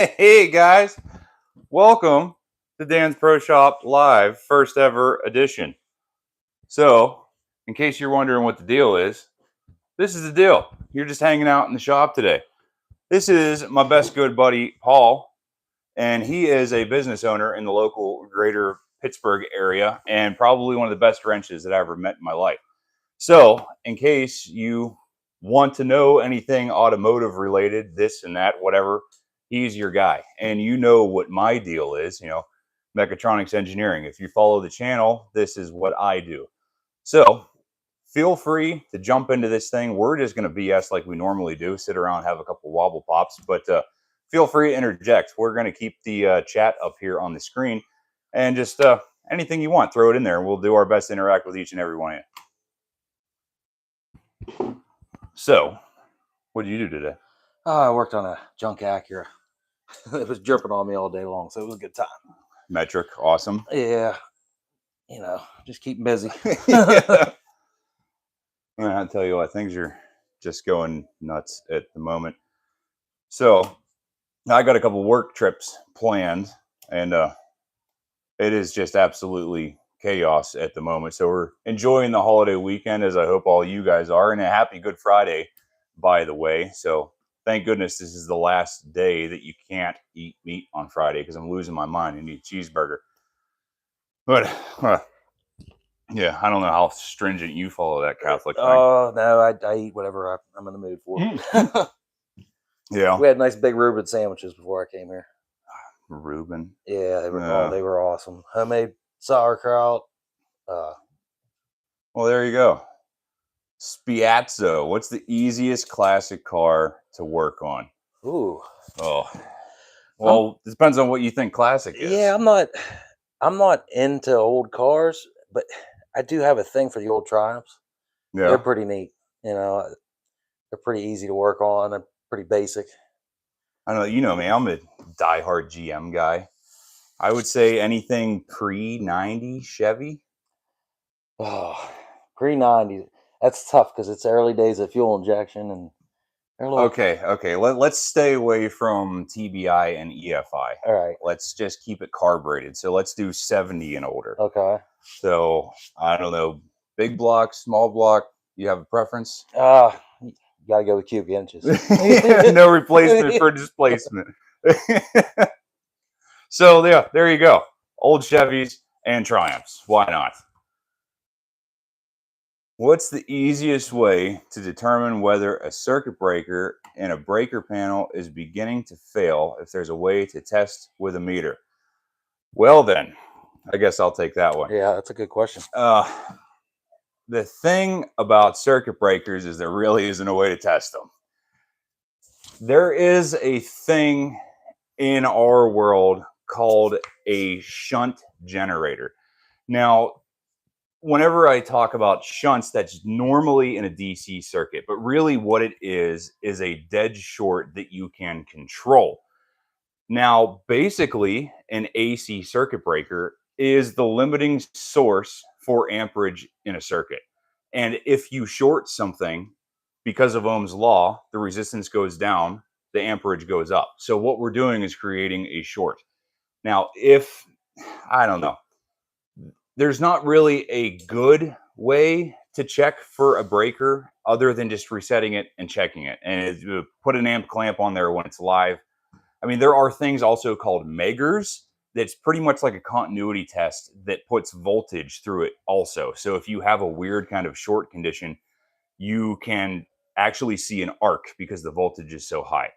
Hey guys, welcome to Dan's Pro Shop Live, first ever edition. So, in case you're wondering what the deal is, this is the deal. You're just hanging out in the shop today. This is my best good buddy, Paul, and he is a business owner in the local greater Pittsburgh area and probably one of the best wrenches that I ever met in my life. So, in case you want to know anything automotive related, this and that, whatever, he's your guy. And you know what my deal is, mechatronics engineering. If you follow the channel, this is what I do. So, feel free to jump into this thing. We're just going to BS like we normally do, sit around, have a couple wobble pops, but feel free to interject. We're going to keep the chat up here on the screen and just anything you want, throw it in there, and we'll do our best to interact with each and every one of you. So, what did you do today? I worked on a junk Acura. It was dripping on me all day long, so it was a good time. Metric, awesome. Yeah, just keep busy. Yeah. I'll tell you what, things are just going nuts at the moment. So, I got a couple work trips planned, and it is just absolutely chaos at the moment. So we're enjoying the holiday weekend, as I hope all you guys are, and a happy Good Friday, by the way. So thank goodness this is the last day that you can't eat meat on Friday, because I'm losing my mind and eat cheeseburger. But yeah, I don't know how stringent you follow that Catholic thing. Oh no, I eat whatever I'm in the mood for. Yeah, we had nice big Reuben sandwiches before I came here. Reuben. Yeah, they were awesome. Homemade sauerkraut. Well, there you go. Spiazzo. What's the easiest classic car to work on? Ooh. Oh. Well, it depends on what you think classic is. Yeah, I'm not into old cars, but I do have a thing for the old Triumphs. Yeah. They're pretty neat. They're pretty easy to work on. They're pretty basic. I know, you know me, I'm a diehard GM guy. I would say anything pre-90 Chevy. Oh, pre-90. That's tough because it's early days of fuel injection and Okay. Let's stay away from TBI and EFI. All right. Let's just keep it carbureted. So let's do 70 and older. Okay. So I don't know, big block, small block. You have a preference? You gotta go with cubic inches. No replacement for displacement. So yeah, there you go. Old Chevys and Triumphs. Why not? What's the easiest way to determine whether a circuit breaker in a breaker panel is beginning to fail if there's a way to test with a meter? Well then, I guess I'll take that one. Yeah, that's a good question. The thing about circuit breakers is there really isn't a way to test them. There is a thing in our world called a shunt generator. Now, whenever I talk about shunts, that's normally in a DC circuit, but really what it is a dead short that you can control. Now, basically, an AC circuit breaker is the limiting source for amperage in a circuit. And if you short something, because of Ohm's law, the resistance goes down, the amperage goes up. So what we're doing is creating a short. Now, I don't know, there's not really a good way to check for a breaker other than just resetting it and checking it. And put an amp clamp on there when it's live. I mean, there are things also called meggers that's pretty much like a continuity test that puts voltage through it also. So if you have a weird kind of short condition, you can actually see an arc because the voltage is so high.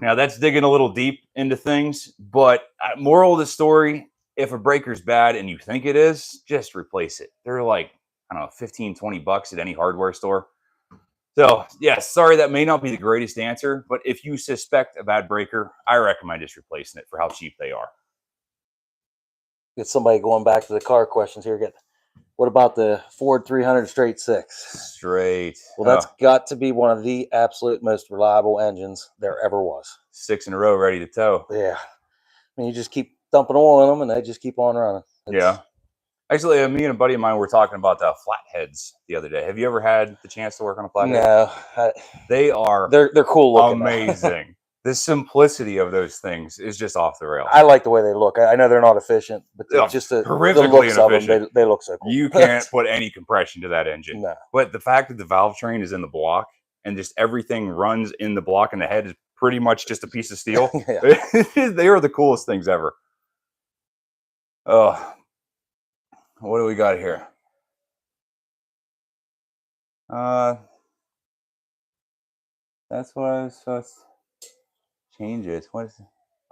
Now, that's digging a little deep into things, but moral of the story, if a breaker's bad and you think it is, just replace it. They're like, I don't know, 15, 20 bucks at any hardware store. So, yeah, sorry, that may not be the greatest answer, but if you suspect a bad breaker, I recommend just replacing it for how cheap they are. Get somebody going back to the car questions here. What about the Ford 300 straight six? Straight. Well, that's got to be one of the absolute most reliable engines there ever was. 6 in a row, ready to tow. Yeah. I mean, you just keep dumping oil in them and they just keep on running. Yeah. Actually, me and a buddy of mine were talking about the flatheads the other day. Have you ever had the chance to work on a flathead? No. They are they're cool looking. Amazing. The simplicity of those things is just off the rails. I like the way they look. I know they're not efficient, but just the looks of them, they look so cool. You can't put any compression to that engine. No. But the fact that the valve train is in the block and just everything runs in the block and the head is pretty much just a piece of steel. They are the coolest things ever. Oh, what do we got here? That's what I was supposed to change it. What is it?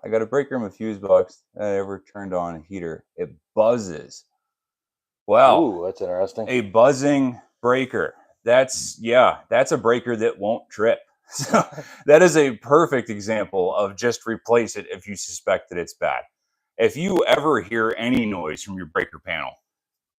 I got a breaker in my fuse box that I ever turned on a heater. It buzzes. Well, ooh, that's interesting. A buzzing breaker. That's a breaker that won't trip. So that is a perfect example of just replace it if you suspect that it's bad. If you ever hear any noise from your breaker panel,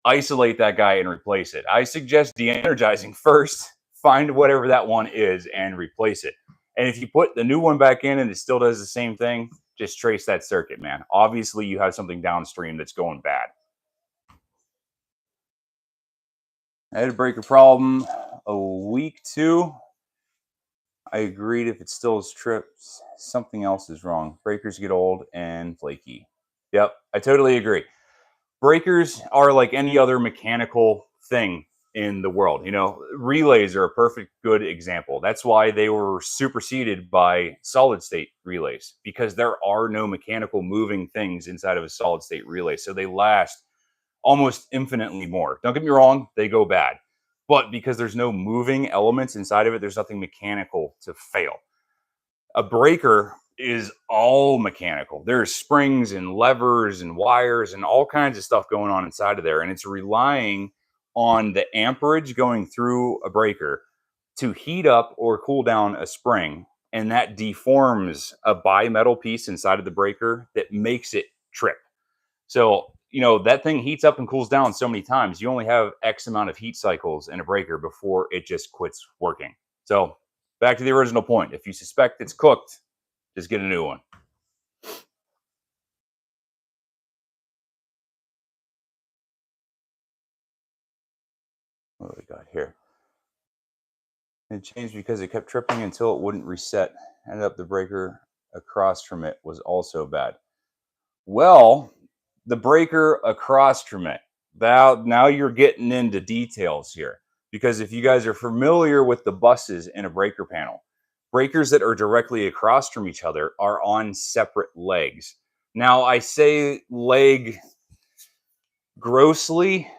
isolate that guy and replace it. I suggest de-energizing first, find whatever that one is and replace it. And if you put the new one back in and it still does the same thing, just trace that circuit, man. Obviously, you have something downstream that's going bad. I had a breaker problem a week, 2. I agreed if it still trips, something else is wrong. Breakers get old and flaky. Yep, I totally agree. Breakers are like any other mechanical thing in the world. You know, relays are a perfect good example. That's why they were superseded by solid state relays, because there are no mechanical moving things inside of a solid state relay. So they last almost infinitely more. Don't get me wrong, they go bad. But because there's no moving elements inside of it, there's nothing mechanical to fail. A breaker is all mechanical. There's springs and levers and wires and all kinds of stuff going on inside of there. And it's relying on the amperage going through a breaker to heat up or cool down a spring. And that deforms a bimetal piece inside of the breaker that makes it trip. So, you know, that thing heats up and cools down so many times. You only have X amount of heat cycles in a breaker before it just quits working. So back to the original point. If you suspect it's cooked, just get a new one. What do we got here? It changed because it kept tripping until it wouldn't reset. Ended up the breaker across from it was also bad. Well, the breaker across from it. Now you're getting into details here. Because if you guys are familiar with the buses in a breaker panel, breakers that are directly across from each other are on separate legs. Now, I say leg grossly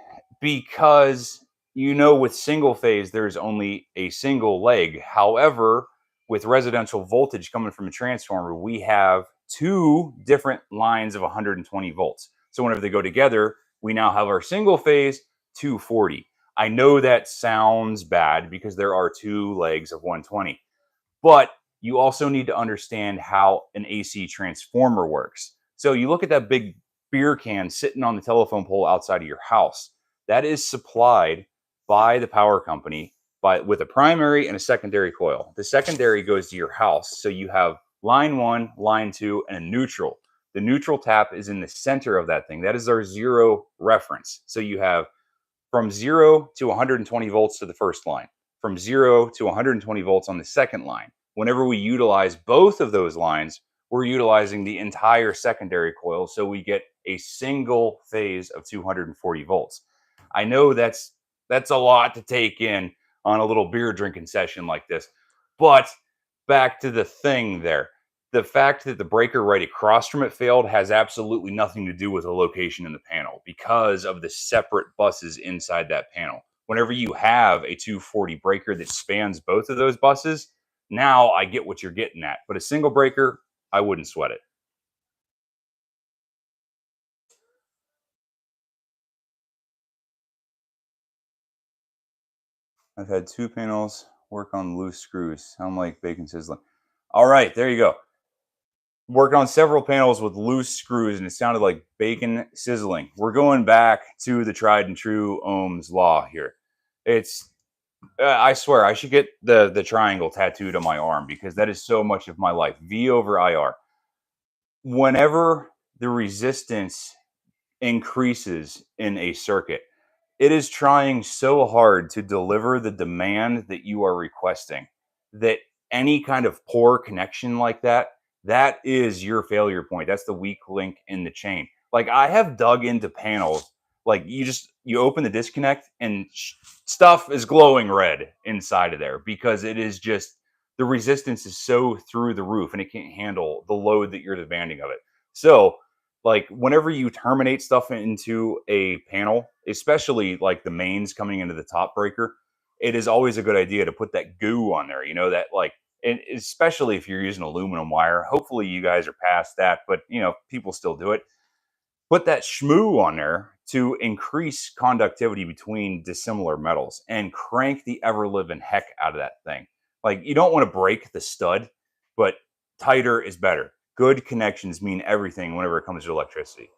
because, you know, with single phase, there's only a single leg. However, with residential voltage coming from a transformer, we have 2 different lines of 120 volts. So whenever they go together, we now have our single phase 240. I know that sounds bad because there are 2 legs of 120, but you also need to understand how an AC transformer works. So you look at that big beer can sitting on the telephone pole outside of your house. That is supplied by the power company with a primary and a secondary coil. The secondary goes to your house. So you have line 1, line 2, and a neutral. The neutral tap is in the center of that thing. That is our 0 reference. So you have from 0 to 120 volts to the first line, from 0 to 120 volts on the second line. Whenever we utilize both of those lines, we're utilizing the entire secondary coil, so we get a single phase of 240 volts. I know that's a lot to take in on a little beer drinking session like this, but back to the thing there. The fact that the breaker right across from it failed has absolutely nothing to do with the location in the panel because of the separate buses inside that panel. Whenever you have a 240 breaker that spans both of those buses, now I get what you're getting at. But a single breaker, I wouldn't sweat it. I've had 2 panels work on loose screws. Sound like bacon sizzling. All right, there you go. Worked on several panels with loose screws and it sounded like bacon sizzling. We're going back to the tried and true Ohm's law here. It's, I swear, I should get the triangle tattooed on my arm because that is so much of my life. V over IR. Whenever the resistance increases in a circuit, it is trying so hard to deliver the demand that you are requesting that any kind of poor connection like that, that is your failure point. That's the weak link in the chain. Like I have dug into panels, like you open the disconnect and stuff is glowing red inside of there because it is just the resistance is so through the roof and it can't handle the load that you're demanding of it. So like whenever you terminate stuff into a panel, especially like the mains coming into the top breaker, it is always a good idea to put that goo on there, that like, and especially if you're using aluminum wire. Hopefully you guys are past that, but people still do it. Put that schmoo on there to increase conductivity between dissimilar metals and crank the ever living heck out of that thing. Like you don't want to break the stud, but tighter is better. Good connections mean everything whenever it comes to electricity.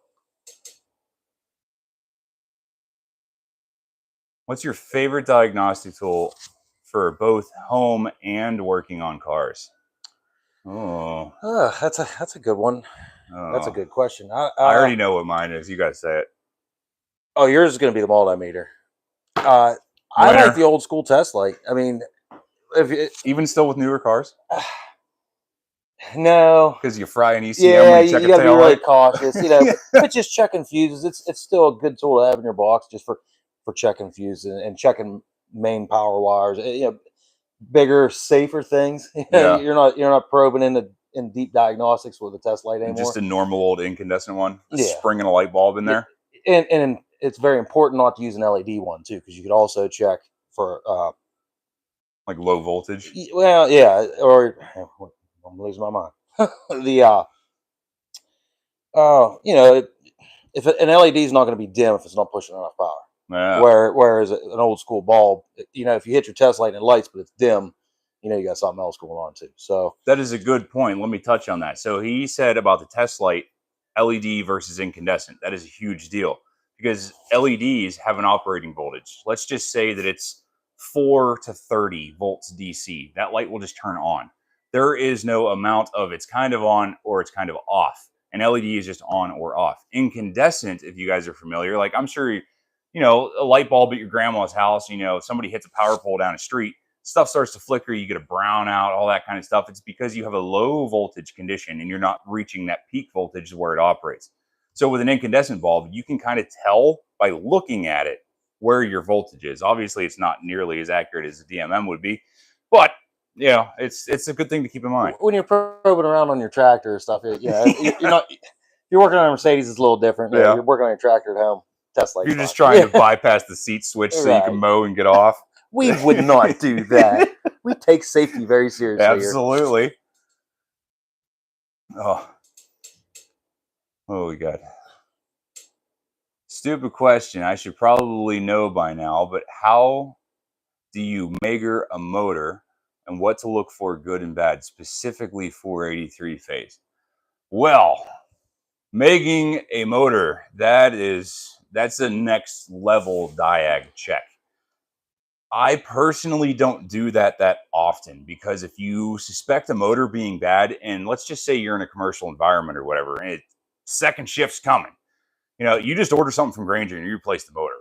What's your favorite diagnostic tool for both home and working on cars? Oh, that's a good one. That's a good question. I already know what mine is. You got to say it. Oh, yours is going to be the multimeter. I like the old school test light. I mean, even still with newer cars. No, because you fry an ECM when you check you got to be really cautious. But just checking fuses, it's still a good tool to have in your box just for checking fuses and checking main power wires. Bigger, safer things. You're not probing in deep diagnostics with a test light anymore. Just a normal old incandescent one, springing a light bulb in there. And it's very important not to use an LED one too, because you could also check for like low voltage. Well, yeah, or I'm losing my mind. If an LED is not going to be dim if it's not pushing enough power. Yeah. Whereas an old school bulb, if you hit your test light and it lights, but it's dim, you got something else going on too. So that is a good point. Let me touch on that. So he said about the test light, LED versus incandescent. That is a huge deal because LEDs have an operating voltage. Let's just say that it's 4 to 30 volts DC. That light will just turn on. There is no amount of it's kind of on or it's kind of off. An LED is just on or off. Incandescent, if you guys are familiar, like I'm sure, a light bulb at your grandma's house, somebody hits a power pole down the street, stuff starts to flicker, you get a brown out, all that kind of stuff. It's because you have a low voltage condition and you're not reaching that peak voltage where it operates. So with an incandescent bulb, you can kind of tell by looking at it where your voltage is. Obviously, it's not nearly as accurate as a DMM would be, but it's a good thing to keep in mind. When you're probing around on your tractor or stuff, you're working on a Mercedes, it's a little different. You're working on your tractor at home. Test light. You're just trying to bypass the seat switch so you can mow and get off. We would not do that. We take safety very seriously. Absolutely. Here. Oh, we got stupid question. I should probably know by now, but how do you measure a motor and what to look for good and bad, specifically 483 phase? Well, making a motor, that's a next level diag check. I personally don't do that often because if you suspect a motor being bad, and let's just say you're in a commercial environment or whatever, and second shift's coming, you just order something from Grainger and you replace the motor.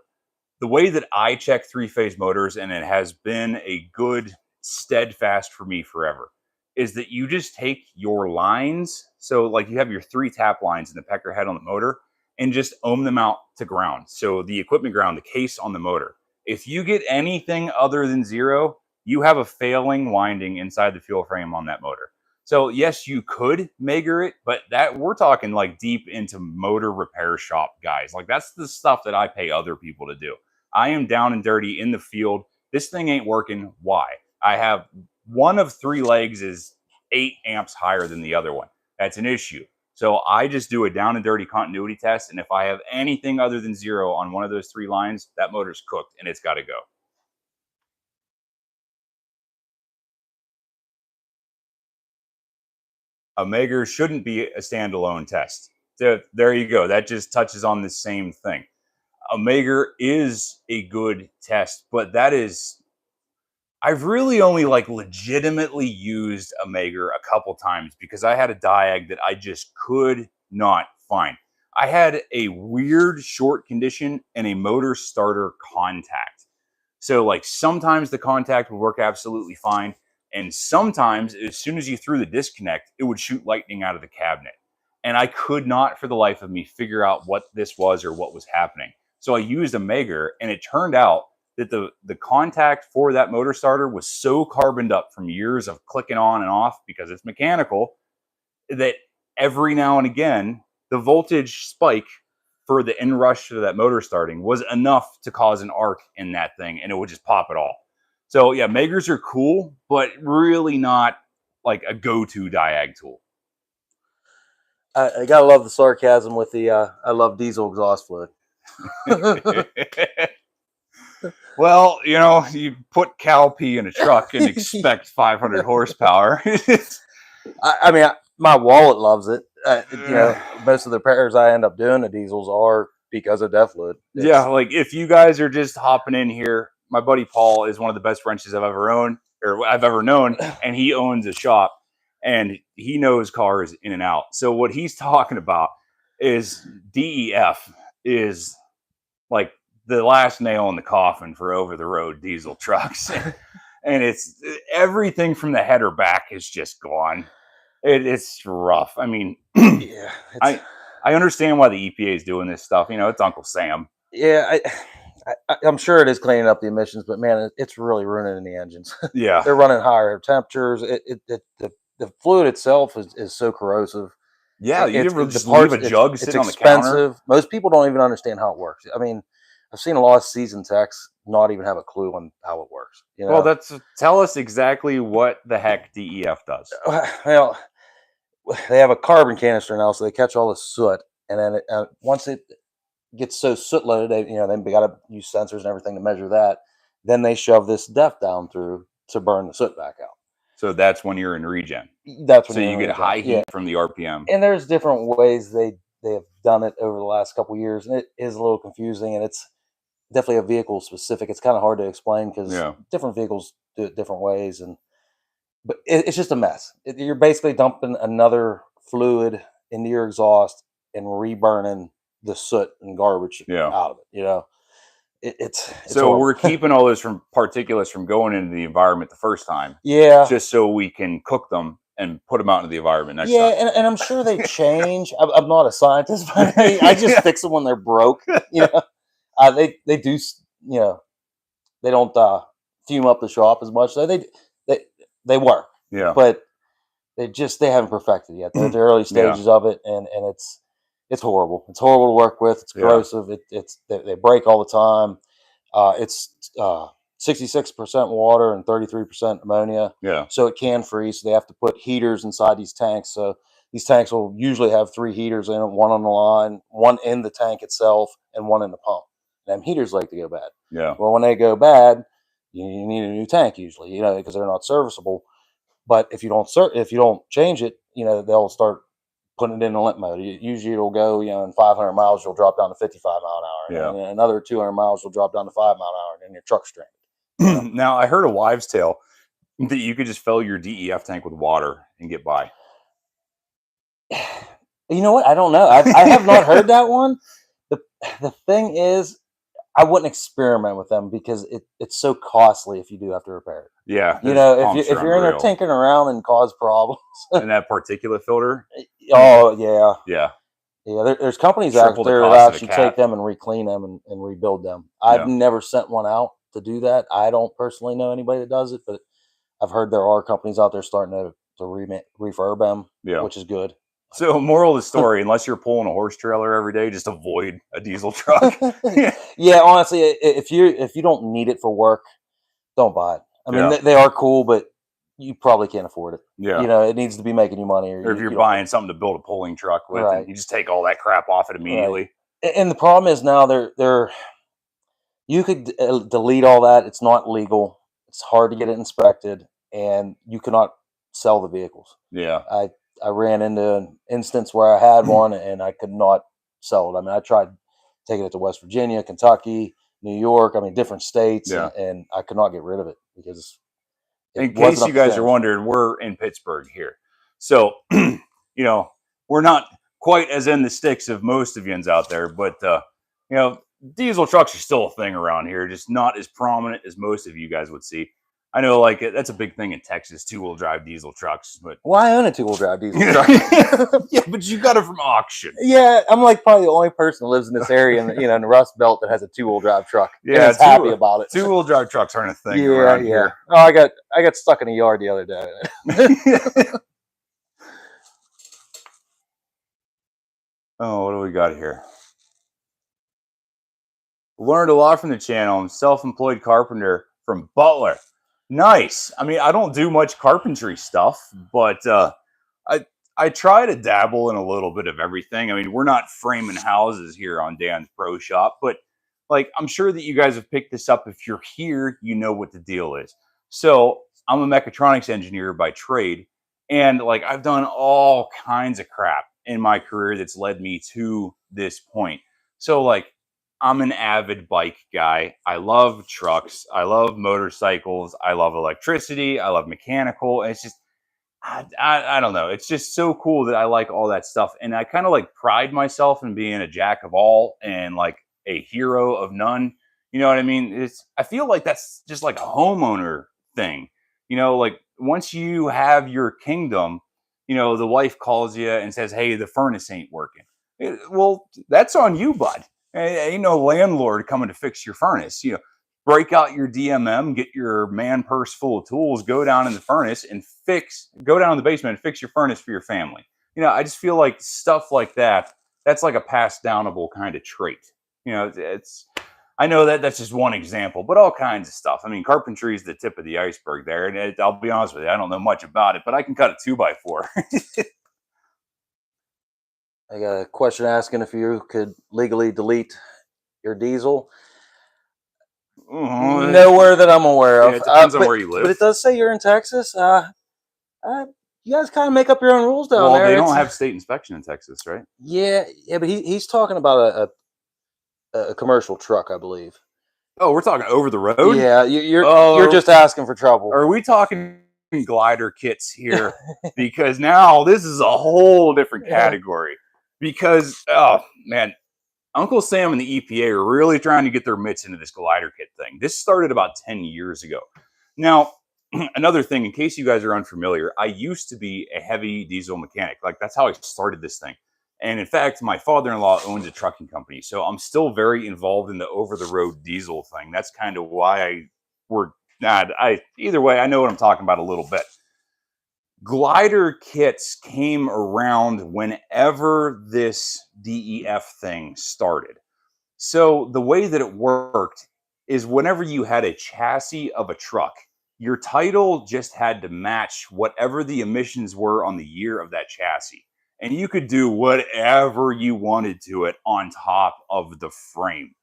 The way that I check 3-phase motors, and it has been a good steadfast for me forever, is that you just take your lines. So like you have your 3 tap lines in the pecker head on the motor and just ohm them out to ground. So the equipment ground, the case on the motor. If you get anything other than 0, you have a failing winding inside the fuel frame on that motor. So yes, you could measure it, but that we're talking like deep into motor repair shop guys. Like that's the stuff that I pay other people to do. I am down and dirty in the field. This thing ain't working. Why? I have one of 3 legs is 8 amps higher than the other one. That's an issue. So I just do a down and dirty continuity test. And if I have anything other than 0 on one of those 3 lines, that motor's cooked and it's got to go. A Megger shouldn't be a standalone test. So there you go. That just touches on the same thing. A Megger is a good test, but I've really only legitimately used a Megger a couple times because I had a diag that I just could not find. I had a weird short condition and a motor starter contact. So sometimes the contact would work absolutely fine, And sometimes, as soon as you threw the disconnect, it would shoot lightning out of the cabinet. And I could not, for the life of me, figure out what this was or what was happening. So I used a Megger, and it turned out that the contact for that motor starter was so carboned up from years of clicking on and off, because it's mechanical, that every now and again, the voltage spike for the inrush to that motor starting was enough to cause an arc in that thing, and it would just pop it all. So yeah, Meggers are cool, but really not like a go-to diag tool. I gotta love the sarcasm with the I love diesel exhaust fluid. Well, you know, you put cow pee in a truck and expect 500 horsepower. I mean, my wallet loves it. You know, most of the repairs I end up doing the diesels are because of DEF fluid. Yeah, like if you guys are just hopping in here, my buddy Paul is one of the best wrenches I've ever known, and he owns a shop, and he knows cars in and out. So what he's talking about is DEF is like the last nail in the coffin for over-the-road diesel trucks. And it's everything from the header back is just gone. It's rough. I mean, Yeah, I understand why the EPA is doing this stuff. You know, it's Uncle Sam. Yeah, I'm sure it is cleaning up the emissions, but man, it's really ruining the engines. Yeah, They're running higher temperatures. The fluid itself is so corrosive. yeah. You It's ever the just leave parts. a jug It's sitting on the counter? expensive. Most people don't even understand how it works. I mean, I've seen a lot of seasoned techs not even have a clue on how it works. You know? Well, tell us exactly what the heck DEF does. Well, they have a carbon canister now, so they catch all the soot, and then once it gets so soot loaded, they got to use sensors and everything to measure that. Then they shove this DEF down through to burn the soot back out. So that's when you're in regen. That's when so you get high heat from the RPM. And there's different ways they have done it over the last couple of years, and it is a little confusing, and it's definitely a vehicle specific. It's kind of hard to explain because different vehicles do it different ways, but it's just a mess. You're basically dumping another fluid into your exhaust and reburning the soot and garbage out of it. You know, it's so horrible. We're keeping all those particulates from going into the environment the first time. Yeah, just so we can cook them and put them out into the environment next time. Yeah, and I'm sure they change. I'm not a scientist, but I just fix them when they're broke. You know, they do. You know, they don't fume up the shop as much. So they work. Yeah, but they haven't perfected yet. They're at the early stages of it, and it's horrible. It's horrible to work with. It's corrosive. They break all the time. It's 66% water and 33% ammonia. Yeah. So it can freeze. So they have to put heaters inside these tanks. So these tanks will usually have 3 heaters in them, one on the line, one in the tank itself, and one in the pump. And them heaters like to go bad. Yeah. Well, when they go bad, you need a new tank usually, because they're not serviceable. But if you don't change it, they'll start putting it in a limp mode. Usually it'll go, in 500 miles, you'll drop down to 55 mile an hour. Yeah. And another 200 miles, you'll drop down to 5 mile an hour, and then your truck's stranded. Now, I heard a wives' tale that you could just fill your DEF tank with water and get by. You know what? I don't know. I have not heard that one. The thing is, I wouldn't experiment with them because it's so costly if you do have to repair it. Yeah. If you're in there tinkering around and cause problems. And that particulate filter? Oh, yeah. Yeah. Yeah, there's companies out there that actually take them and re-clean them and rebuild them. I've never sent one out to do that. I don't personally know anybody that does it, but I've heard there are companies out there starting to refurb them, which is good. So, moral of the story: unless you're pulling a horse trailer every day, just avoid a diesel truck. Yeah, honestly, if you don't need it for work, don't buy it. I mean, they are cool, but you probably can't afford it. Yeah, it needs to be making you money. Or if you're buying something to build a pulling truck with, and you just take all that crap off it immediately. Right. And the problem is now you could delete all that. It's not legal. It's hard to get it inspected, and you cannot sell the vehicles. Yeah, I ran into an instance where I had one and I could not sell it. I mean, I tried taking it to West Virginia, Kentucky, New York, different states, and I could not get rid of it because in case you guys are wondering, we're in Pittsburgh here. So, we're not quite as in the sticks of most of yins out there, but, diesel trucks are still a thing around here, just not as prominent as most of you guys would see. I know, like that's a big thing in Texas, 2-wheel drive diesel trucks. But Well, I own a 2-wheel drive diesel truck. yeah, but you got it from auction. Yeah, I'm like probably the only person that lives in this area, in the Rust Belt that has a 2-wheel drive truck. Yeah, and is happy about it. 2-wheel drive trucks aren't a thing Yeah, around yeah. here. Oh, I got stuck in a yard the other day. Oh, what do we got here? Learned a lot from the channel. I'm self-employed carpenter from Butler. Nice. I mean, I don't do much carpentry stuff, but I try to dabble in a little bit of everything. I mean, we're not framing houses here on Dan's Pro Shop, but like I'm sure that you guys have picked this up. If you're here, you know what the deal is. So I'm a mechatronics engineer by trade, and like I've done all kinds of crap in my career that's led me to this point. So like I'm an avid bike guy. I love trucks. I love motorcycles. I love electricity. I love mechanical. And it's just, I don't know. It's just so cool that I like all that stuff. And I kind of like pride myself in being a jack of all and like a hero of none. You know what I mean? I feel like that's just like a homeowner thing. Like once you have your kingdom, the wife calls you and says, "Hey, the furnace ain't working." Well, that's on you, bud. Ain't no landlord coming to fix your furnace. Break out your DMM, get your man purse full of tools, go down in the furnace and go down in the basement and fix your furnace for your family. I just feel like stuff like that, that's like a passed downable kind of trait. I know that that's just one example, but all kinds of stuff. I mean, carpentry is the tip of the iceberg there. And I'll be honest with you, I don't know much about it, but I can cut a 2x4. I got a question asking if you could legally delete your diesel. Nowhere that I'm aware of. Yeah, it depends on where you live. But it does say you're in Texas. You guys kind of make up your own rules down there. Well, they don't have state inspection in Texas, right? Yeah, but he's talking about a commercial truck, I believe. Oh, we're talking over the road? Yeah, you're just asking for trouble. Are we talking glider kits here? Because now this is a whole different category. Because, oh, man, Uncle Sam and the EPA are really trying to get their mitts into this glider kit thing. This started about 10 years ago. Now, another thing, in case you guys are unfamiliar, I used to be a heavy diesel mechanic. Like, that's how I started this thing. And in fact, my father-in-law owns a trucking company. So I'm still very involved in the over-the-road diesel thing. That's kind of why either way, I know what I'm talking about a little bit. Glider kits came around whenever this DEF thing started. So the way that it worked is whenever you had a chassis of a truck, your title just had to match whatever the emissions were on the year of that chassis. And you could do whatever you wanted to it on top of the frame.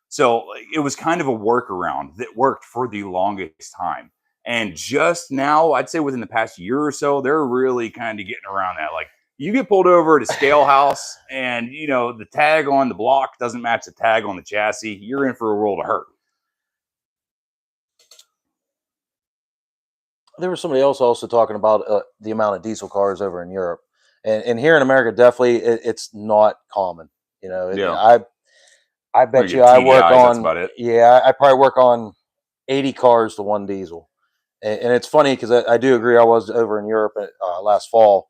So it was kind of a workaround that worked for the longest time. And just now, I'd say within the past year or so, they're really kind of getting around that. Like you get pulled over at a scale house and, the tag on the block doesn't match the tag on the chassis. You're in for a world of hurt. There was somebody else also talking about the amount of diesel cars over in Europe. And here in America, definitely it's not common. Yeah. I bet you I work on, that's about it. Yeah, I probably work on 80 cars to one diesel. And it's funny because I do agree. I was over in Europe last fall,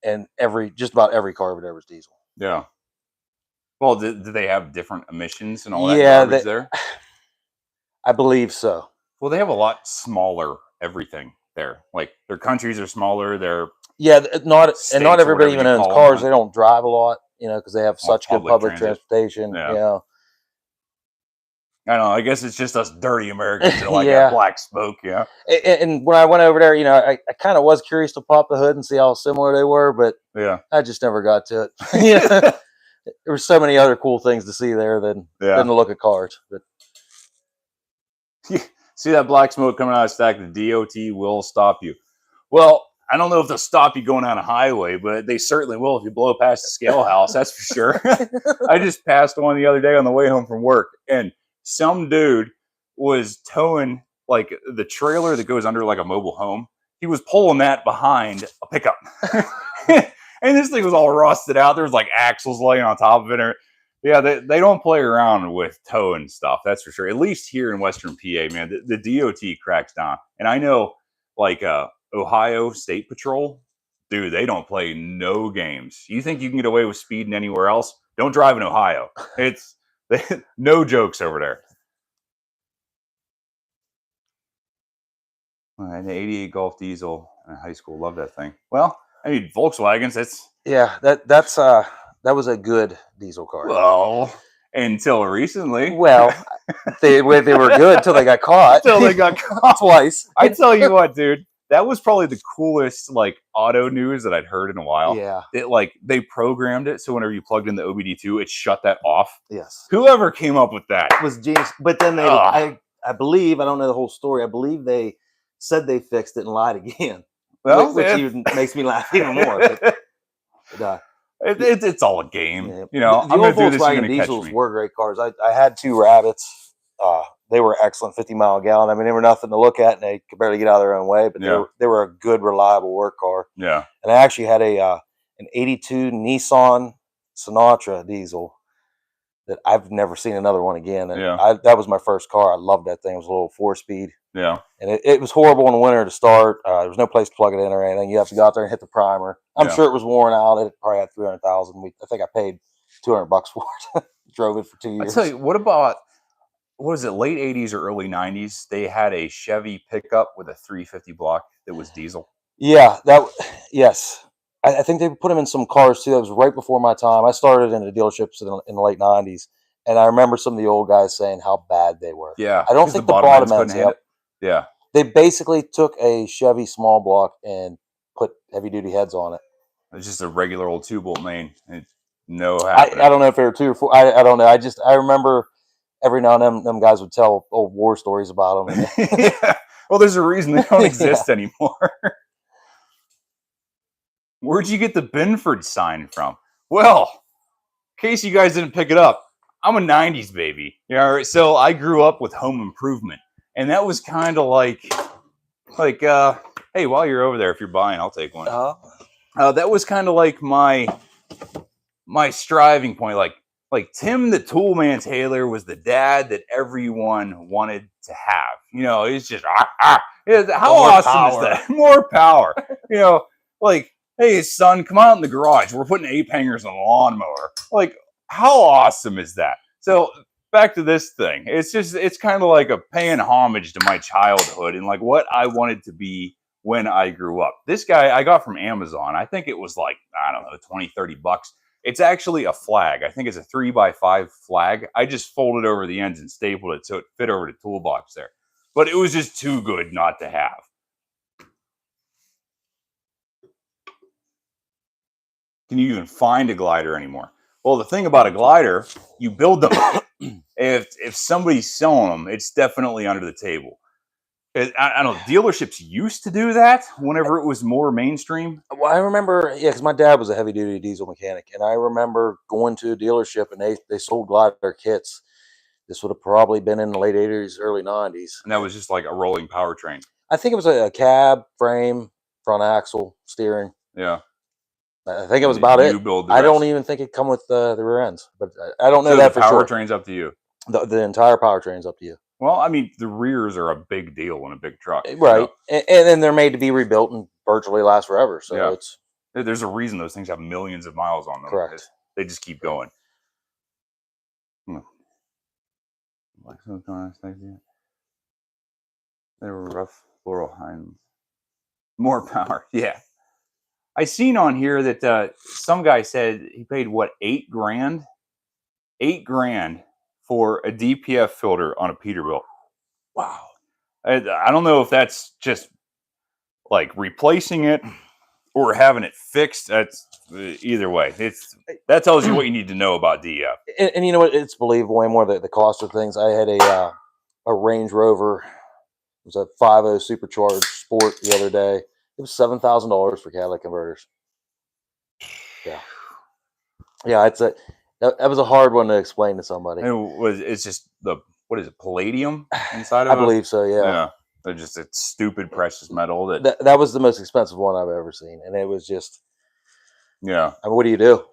and just about every car over there was diesel. Yeah. Well, do they have different emissions and all that garbage there? I believe so. Well, they have a lot smaller everything there. Like their countries are smaller. Not everybody even owns cars. They don't drive a lot, because they have such good public transportation. Yeah. I don't know. I guess it's just us dirty Americans that like that black smoke. Yeah. And when I went over there, I kind of was curious to pop the hood and see how similar they were, but I just never got to it. There were so many other cool things to see there than to look at cars. But see that black smoke coming out of the stack, the DOT will stop you. Well, I don't know if they'll stop you going on a highway, but they certainly will if you blow past the scale house. That's for sure. I just passed one the other day on the way home from work, and some dude was towing like the trailer that goes under like a mobile home. He was pulling that behind a pickup. And this thing was all rusted out. There was like axles laying on top of it. Yeah, they don't play around with tow and stuff. That's for sure. At least here in Western PA, man, the DOT cracks down. And I know, like Ohio State Patrol, dude, they don't play no games. You think you can get away with speeding anywhere else? Don't drive in Ohio. It's no jokes over there. An '88 Golf diesel in high school, love that thing. Well, I mean Volkswagens. That was a good diesel car. Well, until recently. Well, they were good until they got caught. Until they got caught twice. I tell you what, dude, that was probably the coolest like auto news that I'd heard in a while. Yeah. They programmed it so whenever you plugged in the OBD2, it shut that off. Yes. Whoever came up with that It was genius. But then I believe, I don't know the whole story. I believe they said they fixed it and lied again. Well, which even makes me laugh even more. But, it's all a game. Yeah. You know, the I'm old going to do this. You're Volkswagen going to catch diesels me. were great cars. I had 2 Rabbits. They were excellent, 50-mile-a-gallon. I mean, they were nothing to look at, and they could barely get out of their own way. But they were a good, reliable work car. Yeah. And I actually had an '82 Nissan Sinatra diesel that I've never seen another one again. And that was my first car. I loved that thing. It was a little 4-speed. Yeah. And it was horrible in the winter to start. There was no place to plug it in or anything. You have to go out there and hit the primer. I'm sure it was worn out. It probably had 300,000. I think I paid $200 for it. Drove it for 2 years. I tell you, what was it, late 80s or early 90s? They had a Chevy pickup with a 350 block that was diesel. Yeah, yes. I think they put them in some cars too. That was right before my time. I started in the dealerships in the late 90s. And I remember some of the old guys saying how bad they were. Yeah. I don't think the bottom ends. Yeah. They basically took a Chevy small block and put heavy duty heads on it. It's just a regular old 2-bolt main. I don't know if they were 2 or 4. I don't know. I remember every now and then them guys would tell old war stories about them. Yeah. Well, there's a reason they don't exist anymore. Where'd you get the Binford sign from? Well, in case you guys didn't pick it up, I'm a 90s baby. Yeah, so I grew up with Home Improvement. And that was kind of like, hey, while you're over there, if you're buying, I'll take one. That was kind of like my striving point. Like Tim the Toolman Taylor was the dad that everyone wanted to have. You know, it's just how awesome is that? More power. You know, like, hey, son, come out in the garage. We're putting ape hangers on a lawnmower. Like, how awesome is that? So back to this thing. It's kind of like a paying homage to my childhood and like what I wanted to be when I grew up. This guy I got from Amazon. I think it was like, I don't know, 20, 30 bucks. It's actually a flag. I think it's a 3x5 flag. I just folded over the ends and stapled it so it fit over the toolbox there. But it was just too good not to have. Can you even find a glider anymore? Well, the thing about a glider, you build them. If somebody's selling them, it's definitely under the table. I don't know. Dealerships used to do that whenever it was more mainstream. Well, I remember, because my dad was a heavy-duty diesel mechanic, and I remember going to a dealership, and they sold glider kits. This would have probably been in the late 80s, early 90s. And that was just like a rolling powertrain. I think it was a cab, frame, front axle, steering. Yeah. I think it was about it. I don't even think it come with the rear ends, but I don't know that for sure. The powertrain's up to you. The entire powertrain's up to you. Well, I mean, the rears are a big deal in a big truck. Right. You know? And then they're made to be rebuilt and virtually last forever. So there's a reason those things have millions of miles on them. Correct. They just keep going. They were rough floral hinds. More power. Yeah. I seen on here that some guy said he paid $8 grand? $8 grand for a DPF filter on a Peterbilt. Wow. I don't know if that's just like replacing it or having it fixed. That's either way. That tells you what you need to know about DEF. And you know what? It's believable way more the cost of things. I had a Range Rover. It was a 5.0 supercharged sport the other day. It was $7,000 for catalytic converters. Yeah. Yeah, that was a hard one to explain to somebody. It's just what is it, palladium inside of it? I believe so, yeah. Yeah. They're just a stupid precious metal that was the most expensive one I've ever seen. And it was just, yeah. I mean, what do you do?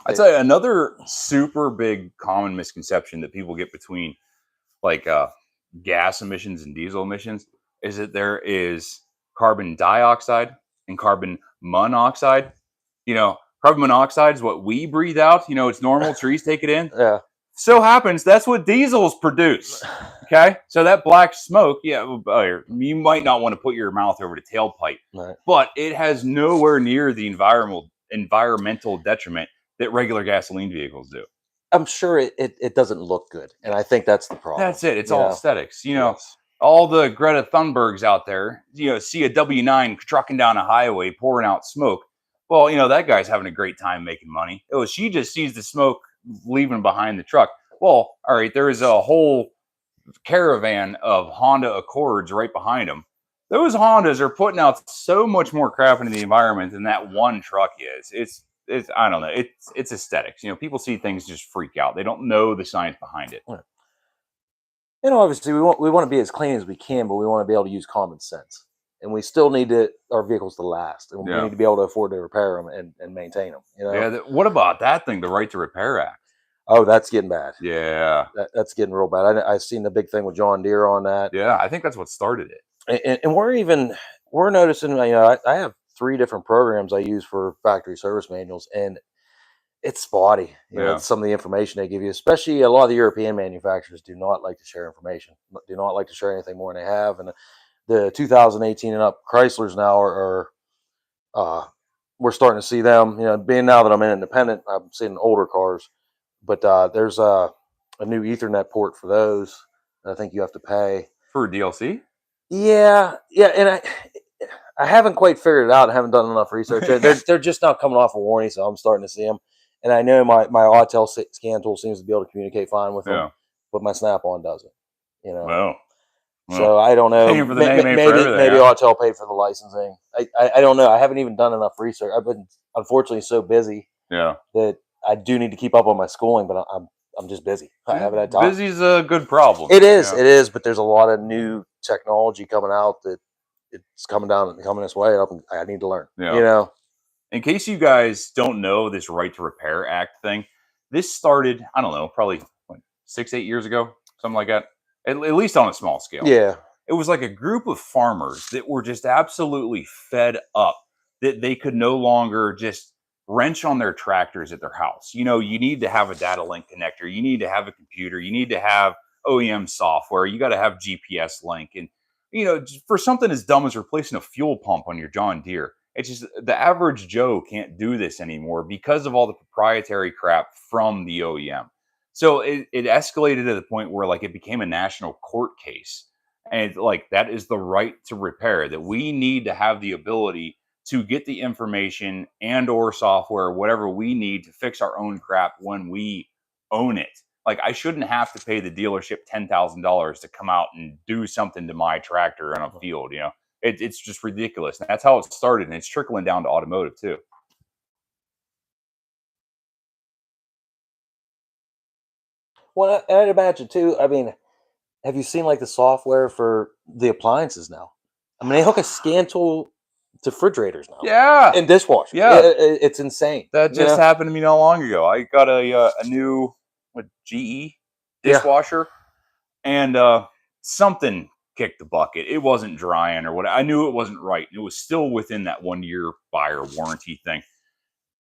I tell you, another super big common misconception that people get between like gas emissions and diesel emissions is that there is carbon dioxide and carbon monoxide. Carbon monoxide is what we breathe out. It's normal. Trees take it in. Yeah. So happens that's what diesels produce. Okay, so that black smoke, you might not want to put your mouth over the tailpipe, Right. but it has nowhere near the environmental detriment that regular gasoline vehicles do. I'm sure it doesn't look good, and I think that's the problem. That's it. It's all aesthetics. Yes. All the Greta Thunbergs out there, see a W9 trucking down a highway, pouring out smoke. Well, that guy's having a great time making money. She just sees the smoke leaving behind the truck. Well, all right, there is a whole caravan of Honda Accords right behind them. Those Hondas are putting out so much more crap into the environment than that one truck is. It's I don't know. It's aesthetics. People see things just freak out. They don't know the science behind it. Right. Obviously we want to be as clean as we can, but we want to be able to use common sense, and we still need our vehicles to last, and we need to be able to afford to repair them and maintain them. Yeah. What about that thing, the Right to Repair Act? Oh, that's getting bad. Yeah, that's getting real bad. I've seen the big thing with John Deere on that. Yeah, I think that's what started it. And we're noticing. I have 3 different programs I use for factory service manuals, and it's spotty. Some of the information they give you, especially a lot of the European manufacturers, do not like to share information. Do not like to share anything more than they have. And the 2018 and up Chryslers now are we're starting to see them. Being now that I'm an independent, I'm seeing older cars. But there's a new Ethernet port for those. I think you have to pay for DLC. Yeah, and I haven't quite figured it out. I haven't done enough research. They're just not coming off a warning, so I'm starting to see them. And I know my Autel scan tool seems to be able to communicate fine with them, but my Snap-on doesn't. Well, so I don't know. For the name, maybe Autel paid for the licensing. I don't know. I haven't even done enough research. I've been unfortunately so busy. That I do need to keep up on my schooling, but I'm just busy. I haven't had time. Busy's a good problem. It is, but there's a lot of new technology coming out that it's coming this way. I need to learn. In case you guys don't know this Right to Repair Act thing, this started, I don't know, probably 6-8 years ago, something like that. At least on a small scale. Yeah. It was like a group of farmers that were just absolutely fed up that they could no longer just wrench on their tractors at their house. You need to have a data link connector. You need to have a computer. You need to have OEM software. You got to have GPS link. And, for something as dumb as replacing a fuel pump on your John Deere, it's just the average Joe can't do this anymore because of all the proprietary crap from the OEM. So it escalated to the point where it became a national court case. And that is the right to repair, that we need to have the ability to get the information and or software, whatever we need to fix our own crap when we own it. I shouldn't have to pay the dealership $10,000 to come out and do something to my tractor in a field. It's just ridiculous. And that's how it started. And it's trickling down to automotive too. Well, I'd imagine too. I mean, have you seen the software for the appliances now? I mean, they hook a scan tool to refrigerators now. Yeah. And dishwashers. Yeah. It's insane. That just happened to me not long ago. I got a new GE dishwasher, and something kicked the bucket. It wasn't drying or what. I knew it wasn't right. It was still within that 1-year buyer warranty thing.